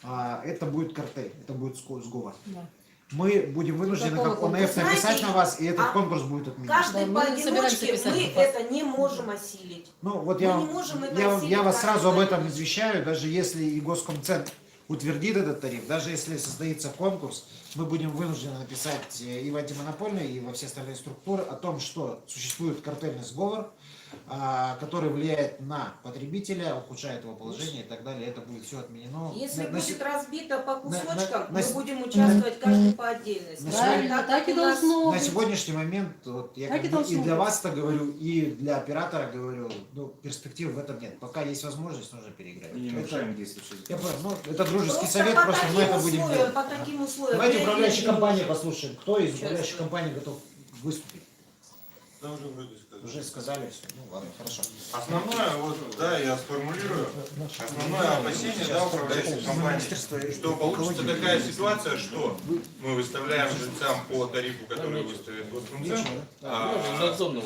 Это будет картель, это будет сговор. Да. Мы будем вынуждены как ОНФ написать Знаете, на вас, и этот конкурс будет отменен. Каждый Да, мы собираемся поодиночке писать мы на вас. это не можем осилить. Ну вот Мы я, не можем это я осилить вас каждый сразу об этом поодиночке. извещаю, даже если и Госкомцентр утвердит этот тариф, даже если состоится конкурс, мы будем вынуждены написать и в антимонопольной, и во все остальные структуры о том, что существует картельный сговор, который влияет на потребителя, ухудшает его положение и так далее. Это будет все отменено. Если На- на будет се- разбито по кусочкам, на- мы будем участвовать каждый по отдельности. на Правильно, так и у нас- должно На быть. сегодняшний момент, вот, я Так как и бы и должно для быть. вас-то говорю, и для оператора говорю, ну, перспектив в этом нет. Пока есть возможность, нужно переиграть. Мы не нарушаем действующий Я закон. понял, ну, это дружеский Просто совет, по просто мы таким это будем условиям, делать. по таким условиям. Давайте я управляющие не компании буду. послушаем. Кто из Сейчас, управляющих да. компаний готов выступить? Да, уже вроде сказали. Уже сказали все. Ну ладно, хорошо. Основное, вот, да, я сформулирую, основное опасение, да, управляющих компаний, что получится такая ситуация, что мы выставляем жильцам по тарифу, который выставит Госкомцентр, а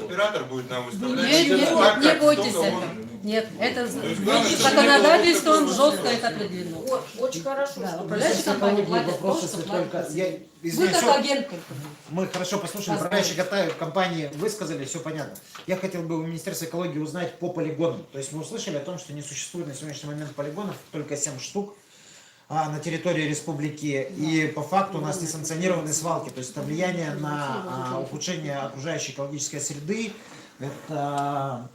оператор будет нам выставлять Нет, нет, так, не как бойтесь только этого. он... Нет, это есть главное, чтобы законодательством не было жестко это определено. Очень хорошо, Да, что управляющие компании платят то, Вопрос, что если платят. только... Я, Вы извиняюсь, как всё. агент только. Мы хорошо послушали, управляющие компании высказали, все понятно. Я хотел бы у Министерства экологии узнать по полигонам. То есть мы услышали о том, что не существует на сегодняшний момент полигонов, только 7 штук на территории республики. И по факту у нас несанкционированные свалки. То есть это влияние на ухудшение окружающей экологической среды. Это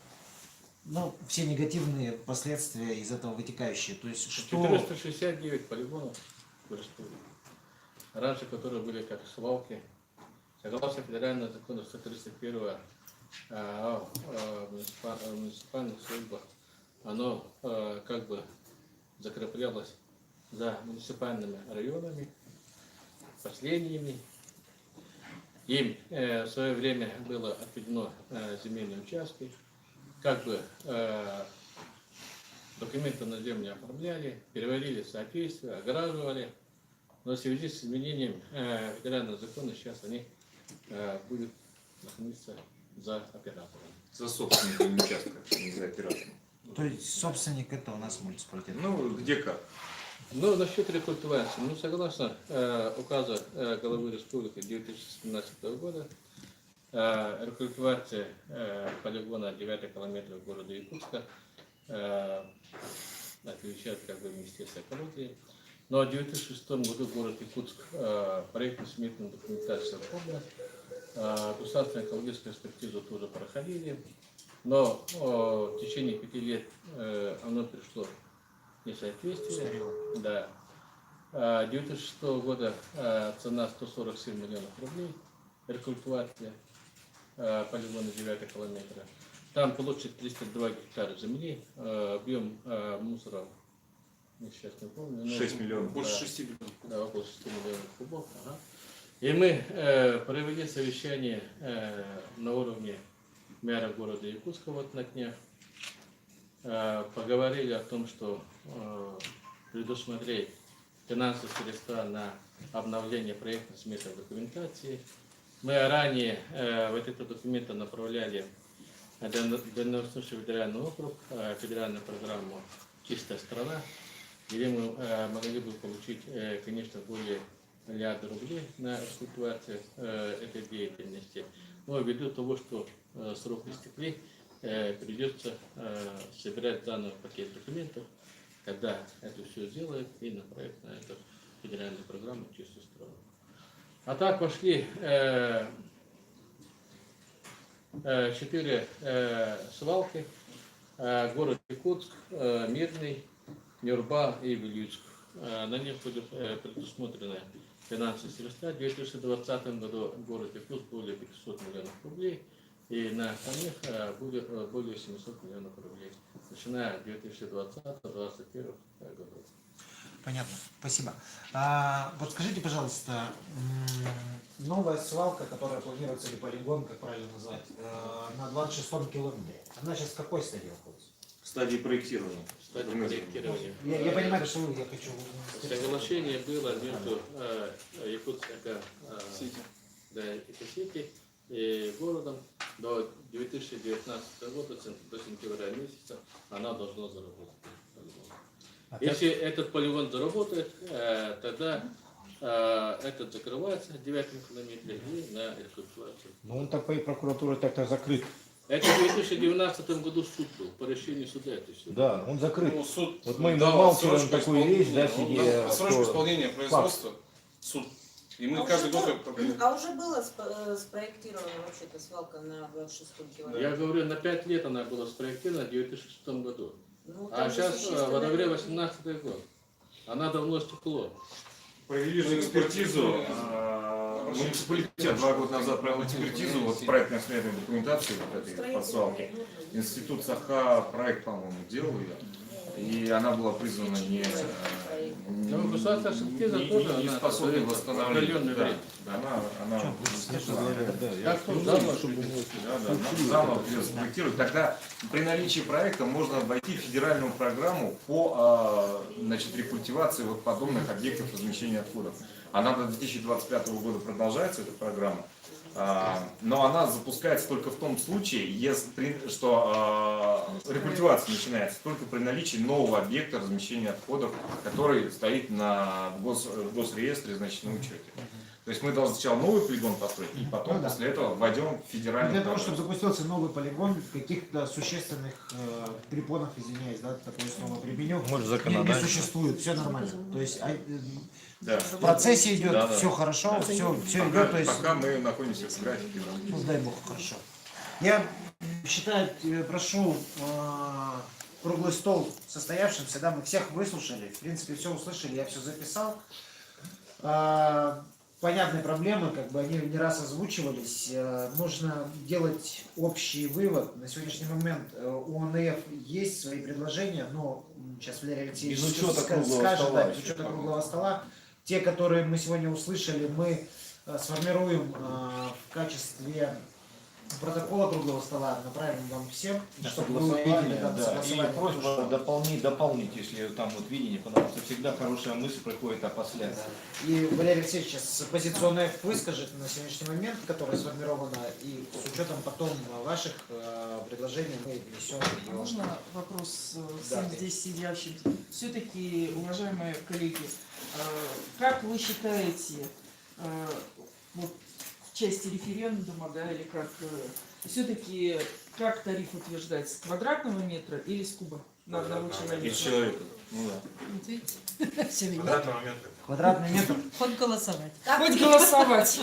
все негативные последствия из этого вытекающие. То есть что... 469 полигонов в республике. Раньше, которые были как свалки, согласно федеральному закону 131 о муниципальных службах, оно как бы закреплялось за муниципальными районами, последними. Им в свое время было отведено земельные участки, как бы документы на землю оформляли, переводили в соответствие, ограживали. Но в связи с изменением федерального закона сейчас они будут находиться за оператором. За собственниками участка, не за оператором. То есть собственник это у нас муниципалитет. Ну, где как. Ну, насчет рекультивации. Ну, согласно указа главы республики 2017 года, рекультивация полигона 9 километра города Якутска отвечает как бы Министерство экологии. Но в 2006 году город Якутск проектно-сметную документацию оформил, государственную экологическую экспертизу тоже проходили, но в течение 5 лет оно пришло в несоответствие. Да. 2006 года цена 147 миллионов рублей, рекультивация полигона 9 километра. Там площадь 302 гектара земли, объем мусора, сейчас не помню. 6 миллионов. Больше Да. 6 миллионов. Да, около 6 миллионов кубов. Ага. И мы провели совещание на уровне мэра города Якутска вот на днях. Поговорили о том, что предусмотреть финансовые средства на обновление проектно-сметной документации. Мы ранее вот эти документы направляли в Дальневосточный федеральный округ, федеральную программу «Чистая страна», где мы могли бы получить, конечно, более миллиарда рублей на рекультивацию этой деятельности. Но ввиду того, что срок истекли, придется собирать заново пакет документов, когда это все сделают и направить на эту федеральную программу «Чистую страну». А так пошли 4 свалки: город Якутск, Мирный, Нюрба и Вилюйск. На них будут предусмотрены финансовые средства. В 2020 году город Якутск более 500 миллионов рублей, и на них будет более 700 миллионов рублей, начиная с 2020-2021 годов. Понятно, спасибо. Вот скажите, пожалуйста, новая свалка, которая планируется, или полигон, как правильно назвать, на 26-м километре, она сейчас в какой стадии находится? В стадии проектирования. Стадия проектирования. Я понимаю, что я хочу... Соглашение было между Якутской экосети и городом до 2019 года, до сентября месяца, она должна заработать. Если этот полигон заработает, тогда этот закрывается в 9 километре и на рекультивацию. Ну он так по прокуратуре так-то закрыт. Это в 2019 году суд был, по решению суда это все. Да, он закрыт. Ну, суд Вот мы дал умалчиваем отсрочку такую вещь, да, исполнения, сидя, отсрочку что исполнения производства, суд. И мы каждый год... А уже было спроектирована вообще-то свалка на 26-м километре? Я говорю, на 5 лет она была спроектирована в 2006 году. Ну, А там же сейчас существенно водовре 18 год. Она давно стекло. Провели же экспертизу. Муниципалитет 2 года назад провел экспертизу вот проектно-исследовательной документации вот этой подсвалки. Институт Саха проект, по-моему, делал ее. И она была призвана не государственная экспертиза тоже, не она способна в восстановлению. определенное Да, время. она Так что заново, заново спроектировать. Тогда при наличии проекта можно войти в федеральную программу по значит, рекультивации вот подобных объектов размещения отходов. Она до 2025 года продолжается, эта программа. Но она запускается только в том случае, если, что рекультивация начинается только при наличии нового объекта размещения отходов, который стоит в госреестре, значит, на учете. То есть мы должны сначала новый полигон построить, и потом после этого войдем в федеральную Для того, программу. чтобы запустился новый полигон, каких-то существенных препонов, извиняюсь, да, такое слово применю, не существует, все нормально. То есть Да. в процессе идет, Да. все хорошо, все Пока, идет. То есть, пока мы находимся в графике. ну, дай бог, хорошо. Я считаю, прошу круглый стол состоявшимся, да, мы всех выслушали, в принципе, все услышали, я все записал. Понятные проблемы, как бы они не раз озвучивались. Нужно делать общий вывод. На сегодняшний момент у ОНФ есть свои предложения, но сейчас Валерий Алексеевич Без учета круглого скажет, стола да, без еще. учета круглого стола. Те, которые мы сегодня услышали, мы сформируем в качестве протокола круглого стола, направим вам всем, чтобы вы увидели, да, да. согласование. И просьба дополнить, если там вот видение, потому что всегда хорошая мысль приходит опосля. И Валерий Алексеевич сейчас позицию ОНФ выскажет на сегодняшний момент, которая сформирована, и с учетом потом ваших предложений мы внесем ее. Можно вопрос Да, всем здесь сидящим? Все-таки, уважаемые коллеги, как вы считаете, вот в части референдума, да, или как, все-таки как тариф утверждать, с квадратного метра или с куба на одного человека? Из человека. Ну да. Квадратного метра. Квадратный метр. Хоть голосовать. Хоть голосовать.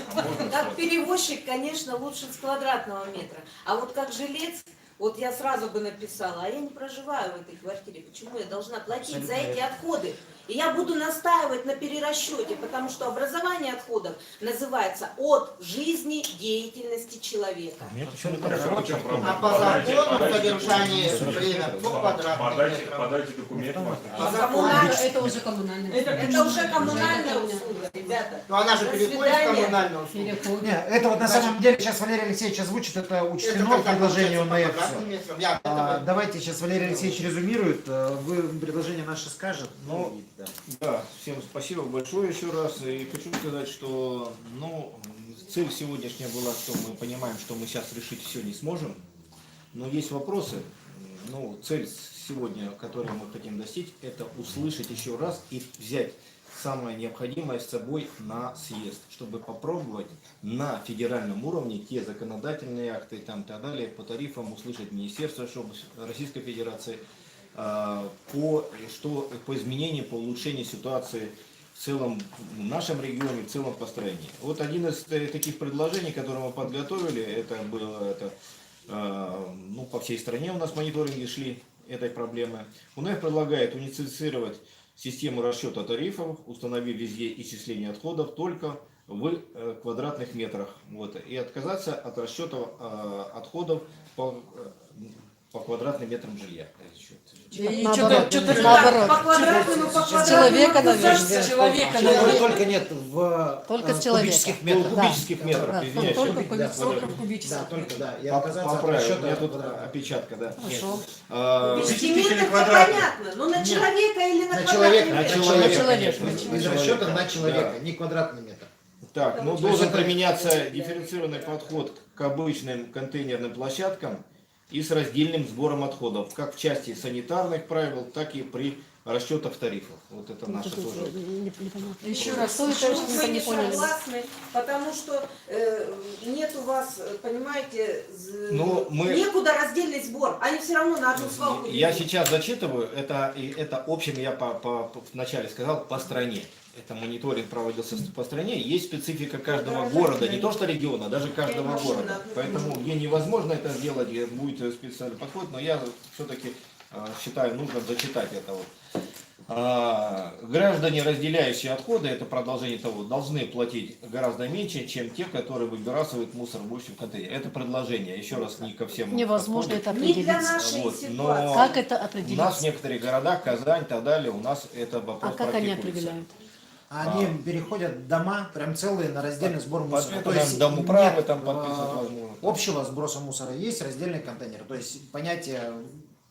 Как перевозчик, конечно, лучше с квадратного метра. А вот как жилец, вот я сразу бы написала, а я не проживаю в этой квартире, почему я должна платить за эти отходы? И я буду настаивать на перерасчете, потому что образование отходов называется от жизни деятельности человека. А по закону содержание время по квадратным метрам. Подайте документы. По закону. Это уже коммунальное. Это уже коммунальная услуга, ребята. Но она же До переходит в свидания. коммунальную услугу. Нет, это вот на самом деле сейчас Валерий Алексеевич озвучит, это учтено в предложении ОНФ. Давайте сейчас Валерий Алексеевич резюмирует, вы предложение наше скажет. Ну, да, всем спасибо большое еще раз. И хочу сказать, что цель сегодняшняя была, что мы понимаем, что мы сейчас решить все не сможем, но есть вопросы. Цель сегодня, которую мы хотим достичь, это услышать еще раз и взять самое необходимое с собой на съезд, чтобы попробовать на федеральном уровне те законодательные акты и так далее по тарифам услышать Министерство Российской Федерации по изменению, по улучшению ситуации в целом в нашем регионе, в целом по стране. Вот один из таких предложений, которые мы подготовили, это было по всей стране у нас мониторинги шли этой проблемы. УНФ предлагает унифицировать систему расчета тарифов, установив везде исчисление отходов только в квадратных метрах. И отказаться от расчета отходов по квадратным метрам жилья. Наоборот. По квадратному, по квадратному. Человека, наверное. Человека только нет в Только с кубических метрах. Кубических метров, извиняюсь. Только Да, только, да. И отказаться от Поправил, у расчета меня тут квадрата. опечатка, да. Кубический метр, это понятно. Но на человека или на квадратный метр? Из расчета на человека, не квадратный метр. Так, должен применяться дифференцированный подход к обычным контейнерным площадкам и с раздельным сбором отходов, как в части санитарных правил, так и при расчетов тарифов. Вот это наше тоже. Еще раз, Что это, Почему что вы не не поняли? согласны? Потому что нет у вас, понимаете, Ну, мы- некуда раздельный сбор. Они все равно на одну свалку Я ведут. сейчас зачитываю, это общем я вначале сказал по стране. Это мониторинг проводился по стране. Есть специфика каждого города, не то что региона, а даже каждого города. Поэтому где невозможно это сделать, где будет специальный подход, но я все-таки считаю нужно зачитать это вот. Граждане, разделяющие отходы, это продолжение того, должны платить гораздо меньше, чем те, которые выбрасывают мусор в будущем контейнере. Это предложение, еще раз, не ко всем. Невозможно это Не для определить. нашей Вот, ситуации. но Как это у нас в определить? некоторых городах, Казань и так далее, у нас это вопрос А как они практикуется. определяют? Они переходят в дома, прям целые, на раздельный сбор мусора. Это там домуправы нет, там подписывать возможно. общего сброса мусора есть раздельный контейнер. То есть понятие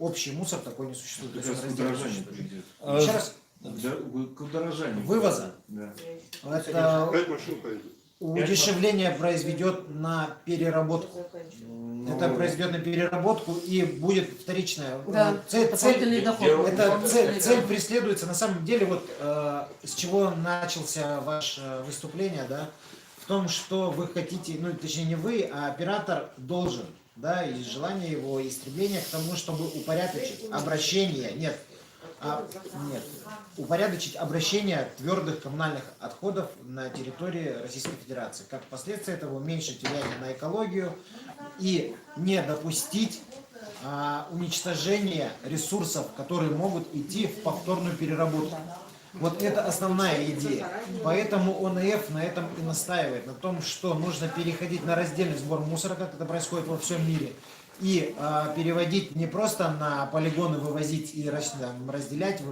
общий мусор такой не существует. То есть он раздельный существует. Еще раз, К удорожанию. вывоза. Да. Это 5 машин поедет. удешевление произведет на переработку. Это произведет на переработку и будет вторичная. Да, дополнительный доход. Цель преследуется на самом деле, вот с чего начался ваше выступление, да, в том, что вы хотите, ну точнее не вы, а оператор должен, да, и желание его истребления к тому, чтобы упорядочить обращение, упорядочить обращение твердых коммунальных отходов на территории Российской Федерации. Как последствие этого уменьшить влияние на экологию и не допустить уничтожения ресурсов, которые могут идти в повторную переработку. Вот это основная идея. Поэтому ОНФ на этом и настаивает, на том, что нужно переходить на раздельный сбор мусора, как это происходит во всем мире, и переводить не просто на полигоны вывозить и разделять,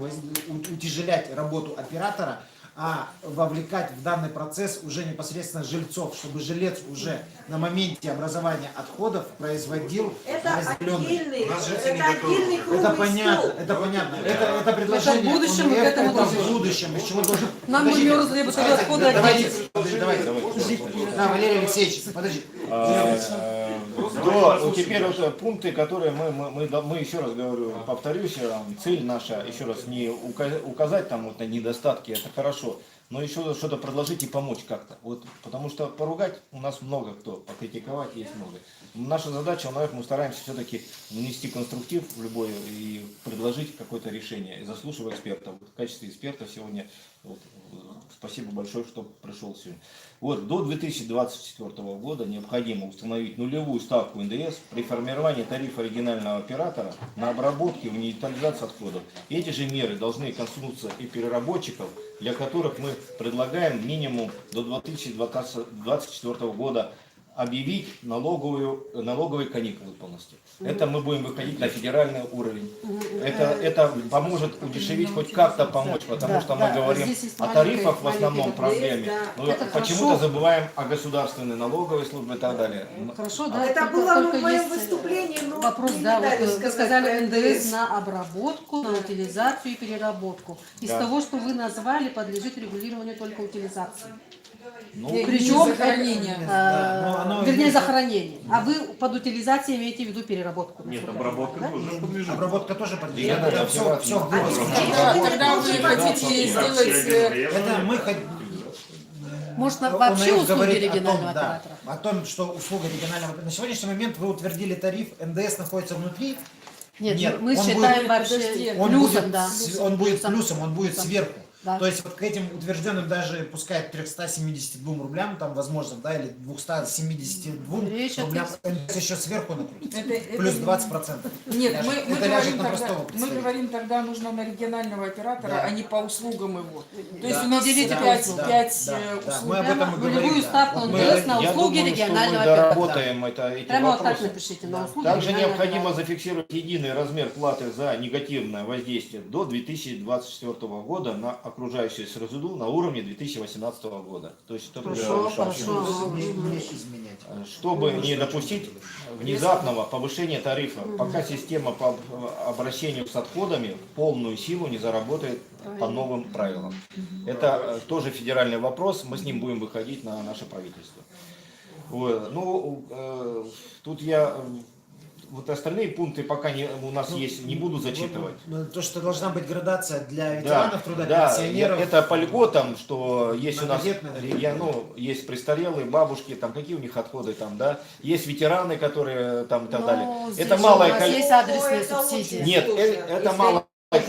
утяжелять работу оператора, а вовлекать в данный процесс уже непосредственно жильцов, чтобы жилец уже на моменте образования отходов производил Это разделенный. отдельный круглый Это понятно, стол. это понятно. Это предложение. Это в будущем, ОНФ, мы к этому это должны. в будущем. Из чего должен... Нам бы Подождите, мерзли бытовые отходы давайте, отделить. давайте. Да, Валерий Алексеевич, подожди. Теперь вот пункты, которые мы еще раз говорю, повторюсь, цель наша, еще раз, не указать там вот на недостатки, это хорошо, но еще что-то предложить и помочь как-то. Вот, потому что поругать у нас много кто, покритиковать есть много. Наша задача, мы стараемся все-таки внести конструктив в любое и предложить какое-то решение, и заслушивая экспертов. Вот, в качестве эксперта сегодня вот, спасибо большое, что пришел сегодня. Вот, до 2024 года необходимо установить нулевую ставку НДС при формировании тарифа регионального оператора на обработку и унитаризацию отходов. Эти же меры должны коснуться и переработчиков, для которых мы предлагаем минимум до 2024 года объявить налоговые каникулы полностью. Это мы будем выходить на федеральный уровень. Это поможет удешевить, хоть как-то помочь, потому что мы говорим о тарифах в основном проблеме. Но почему-то забываем о государственной налоговой службе и так далее. Хорошо, да. Это только- было только в моем есть выступлении, но вопрос, мне да, не дали вот вы сказать сказали про НДС на обработку, на утилизацию и переработку. Из Да. того, что вы назвали, подлежит регулированию только утилизации. Ну, Причем захоронение. вернее захоронение. А вы под утилизацией имеете в виду переработку? Нет, обработка тоже подлежит. Обработка тоже подлежит. Да, Это все в Когда вы хотите сделать... Это мы Может, ОНФ вообще услуги говорит регионального о том, да, оператора? о том, что услуга регионального. На сегодняшний момент вы утвердили тариф, НДС находится внутри. Нет, мы он считаем будет- вообще он плюсом, будет, да. он будет плюсом, он будет сверху. Да. То есть вот к этим утвержденным даже, пускай 372 рублям, там, возможно, да, или 272 Речь о рублям, том, НДС еще сверху накрутится. Это- Плюс это- 20%. Нет, Ляжет. мы Это ляжет говорим на простого тогда, мы представителя. говорим тогда нужно на регионального оператора, Да. а не по услугам его. То есть Да. у нас Делите по 5 услугам. Да, услуг. мы об этом и Прямо говорим. нулевую да. ставку Вот НДС на я услуги думаю, что мы регионального оператора. доработаем эти Прямо вот так вопросы. напишите, на услуги Также регионального необходимо оператора. зафиксировать единый размер платы за негативное воздействие до 2024 года на окружающую среду на уровне 2018 года. То есть, чтобы, Хорошо. Не изменять. чтобы не допустить внезапного повышения тарифа, пока система по обращению с отходами в полную силу не заработает по новым правилам. Это тоже федеральный вопрос, мы с ним будем выходить на наше правительство. Вот. Ну, тут я вот остальные пункты пока у нас есть, не буду зачитывать. То, что должна быть градация для Да, ветеранов труда, да, пенсионеров. это по льготам, что есть у нас, Многодетных. есть престарелые, бабушки, там какие у них отходы там, да, есть ветераны, которые там и так далее. Это малое количество. адресные субсидии. Нет, это малое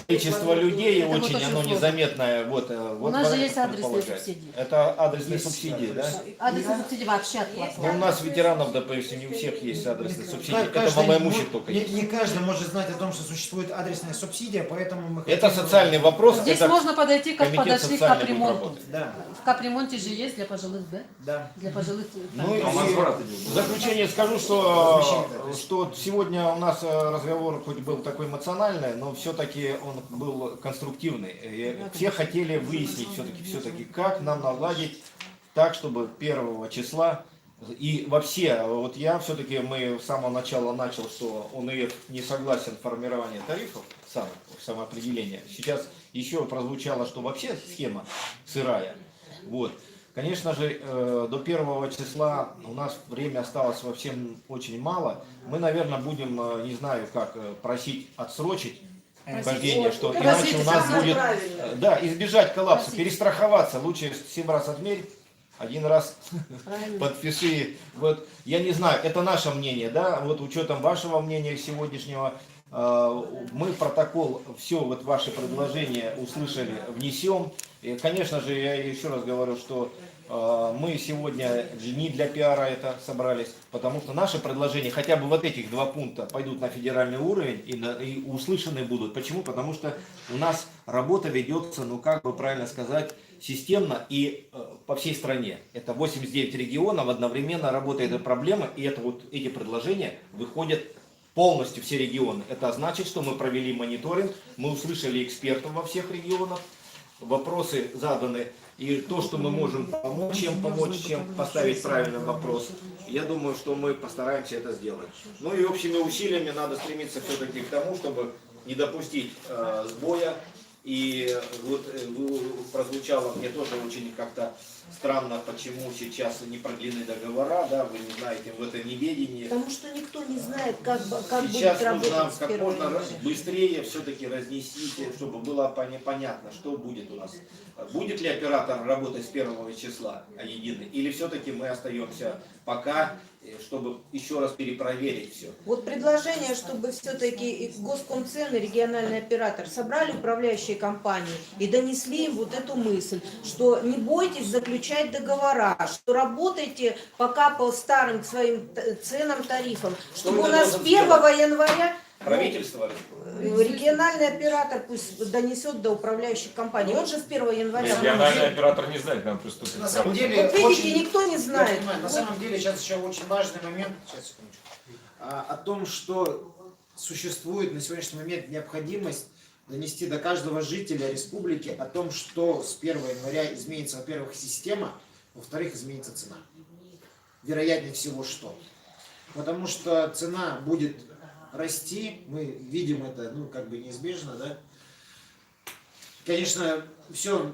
количество людей, очень оно незаметное. Вот, У нас же есть адресные субсидии. Это адресные субсидии, да? Адресные субсидии вообще Ну, отклассные. у нас ветеранов, допустим, не у всех есть адресные субсидии. Это Каждый малоимущих только есть. не каждый может знать о том, что существует адресная субсидия, поэтому мы Это хотим- социальный вопрос. Здесь это можно подойти, как комитет подошли к социальной капремонту. работы. Да. В капремонте же есть для пожилых, да? Да. Для пожилых. Ну и А у нас возврата в заключение скажу, что сегодня у нас разговор хоть был такой эмоциональный, но все-таки он был конструктивный. И все хотели выяснить все-таки, как нам наладить так, чтобы 1 числа и вообще, вот я все-таки, мы с самого начала начал, что ОНФ не согласен в формировании тарифов, самоопределения. Сейчас еще прозвучало, что вообще схема сырая. Вот. Конечно же, до 1 числа у нас время осталось вообще очень мало. Мы, наверное, будем, не знаю как, просить отсрочить вхождение, что иначе у нас будет, да, избежать коллапса, перестраховаться. Лучше 7 раз отмерь, 1 раз подпиши. Вот, я не знаю, это наше мнение, да, вот учетом вашего мнения сегодняшнего, мы протокол, все вот ваши предложения услышали, внесем. И, конечно же, я еще раз говорю, что мы сегодня не для пиара это собрались, потому что наши предложения, хотя бы вот этих 2 пункта, пойдут на федеральный уровень и услышаны будут. Почему? Потому что у нас работа ведется, ну как бы правильно сказать, системно и по всей стране. Это 89 регионов, одновременно работает эта проблема, и это вот эти предложения выходят полностью все регионы. Это значит, что мы провели мониторинг, мы услышали экспертов во всех регионах, вопросы заданы, и то, что мы можем помочь, чем поставить правильный вопрос, я думаю, что мы постараемся это сделать. Ну и общими усилиями надо стремиться все-таки к тому, чтобы не допустить сбоя. И вот прозвучало мне тоже очень как-то странно, почему сейчас не продлены договора, да, вы не знаете, в этом неведении. Потому что никто не знает, как Сейчас будет работать нужно с как 1 можно января. быстрее все-таки разнесите, чтобы было понятно, что будет у нас. Будет ли оператор работать с 1 числа единый, или все-таки мы остаемся пока, чтобы еще раз перепроверить все. Вот предложение, чтобы все-таки Госкомцен и региональный оператор собрали управляющие компании и донесли им вот эту мысль, что не бойтесь заключать договора, что работайте пока по старым своим ценам, тарифам, чтобы у нас с 1 января Правительство? региональный оператор пусть донесет до управляющих компаний. Он же с 1 января. Региональный оператор не знает, нам приступить. На самом деле, Вот видите, очень- никто не знает. Я понимаю, на самом деле сейчас еще очень важный момент, сейчас, секундочку, о том, что существует на сегодняшний момент необходимость донести до каждого жителя республики о том, что с 1 января изменится, во-первых, система, во-вторых, изменится цена. Вероятнее всего, что. Потому что цена будет расти, мы видим это, ну, как бы неизбежно, да. Конечно, все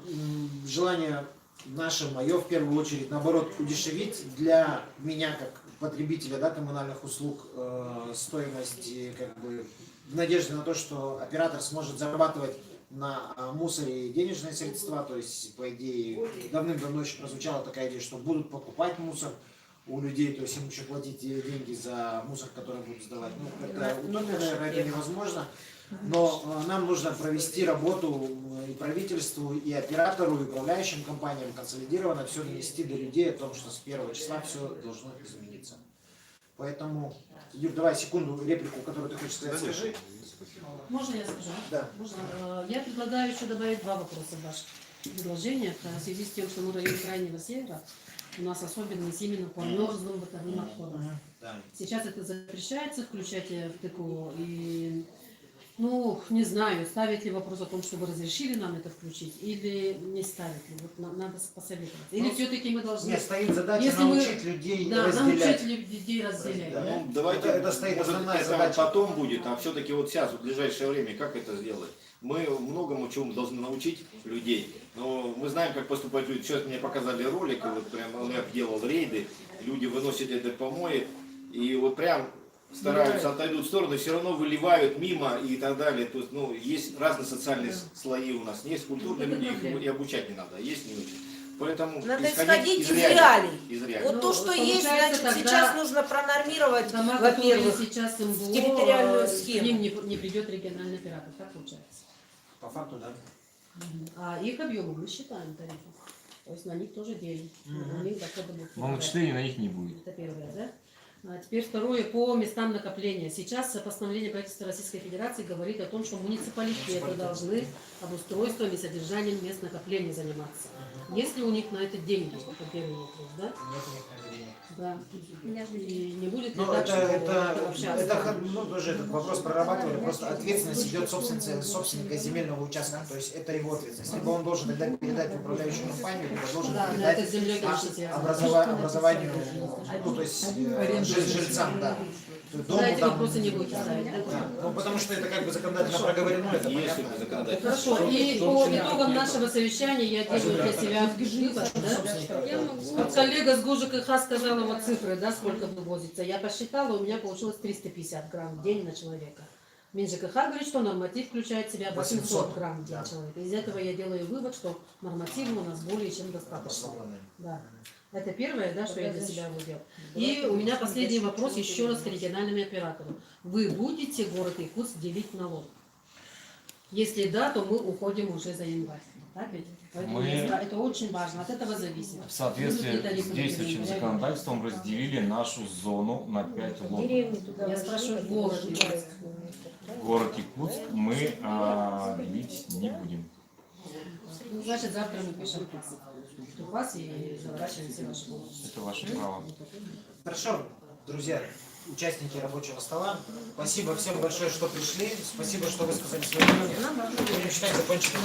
желание наше, мое в первую очередь, наоборот, удешевить для меня, как потребителя, да, коммунальных услуг, стоимость, как бы, в надежде на то, что оператор сможет зарабатывать на мусоре денежные средства, то есть, по идее, давным-давно еще прозвучала такая идея, что будут покупать мусор у людей, то есть им еще платить деньги за мусор, который будут сдавать. Ну, это утопия, наверное, это невозможно. Но нам нужно провести работу и правительству, и оператору, и управляющим компаниям консолидированно все донести до людей о том, что с 1 числа все должно измениться. Поэтому, Юр, давай секунду реплику, которую ты хочешь сказать, скажи. Можно я скажу? Да. Можно? Я предлагаю еще добавить 2 вопроса в ваше предложение. В связи с тем, что мы район Крайнего Севера, у нас особенность именно по мерзлым бытовым отходам. Да. Сейчас это запрещается, включать в ТКО. И, ну, не знаю, ставить ли вопрос о том, чтобы разрешили нам это включить, или не ставить ли. Вот нам надо посоветовать. Или все-таки мы должны... Нет, стоит задача Если научить людей разделять. научить людей разделять. Да. Да? Ну, давайте, это стоит может, основная это задача. потом будет, а все-таки вот сейчас, в ближайшее время, как это сделать? Мы многому чему должны научить людей, но мы знаем, как поступать люди. Сейчас мне показали ролик, вот прям ЛФ делал рейды, люди выносят это помои, и вот прям стараются, отойдут в сторону, все равно выливают мимо и так далее. То есть, ну, есть разные социальные слои у нас. Есть культурные люди, их и обучать не надо, а есть не очень. Поэтому Надо исходить из реалий. Вот то, что есть, получается, значит, тогда сейчас нужно пронормировать, дома, которые во-первых, сейчас МБО, территориальную к схему. ним не придет региональный оператор. Так получается. По факту, да. А их объемы мы считаем тарифы. То есть на них тоже делим. У них доходы будут. Но на 4 на них не будет. Это первое, да? А теперь второе, по местам накопления. Сейчас постановление правительства Российской Федерации говорит о том, что муниципалитеты должны обустройством и содержанием мест накопления заниматься. Есть ли у них на это деньги? Это первый вопрос, да? Нет у них намерений. Да. И не будет ли Ну, так, что это, общаться? ну, тоже этот вопрос прорабатывали, просто ответственность идет собственника земельного участка, то есть это его ответственность. Либо он должен тогда передать в управляющую компанию, либо должен Да, передать это с землей, конечно, образованию, ну, то есть жильцам, да. Дому, За эти там, вопросы не будете ставить, да? да. Ну, потому что это как бы законодательно проговорено, это понятно. Хорошо, и по итогам нашего совещания я делаю для себя вывод, да? Вот коллега с ГУЖКХ сказала вот цифры, да, сколько вывозится. Я посчитала, у меня получилось 350 грамм в день на человека. МинЖКХ говорит, что норматив включает в себя 800 грамм в день человека. Из этого я делаю вывод, что норматива у нас более чем достаточно. Да. Это первое, да, что я для себя вывел. И у меня последний вопрос еще раз к региональным операторам. Вы будете город Якутск делить налог? Если да, то мы уходим уже за январь. Так ведь? Поэтому это очень важно, от этого зависит. В соответствии с действующим законодательством разделили нашу зону на 5 лот. Я спрашиваю, город Якутск. Город Якутск мы делить не будем. Ну, значит, завтра мы пишем ТУПАС и заворачиваем все наши полномочия. Это ваше право. Хорошо, друзья, участники рабочего стола, спасибо всем большое, что пришли, спасибо, что высказали свое мнение. Будем считать законченным.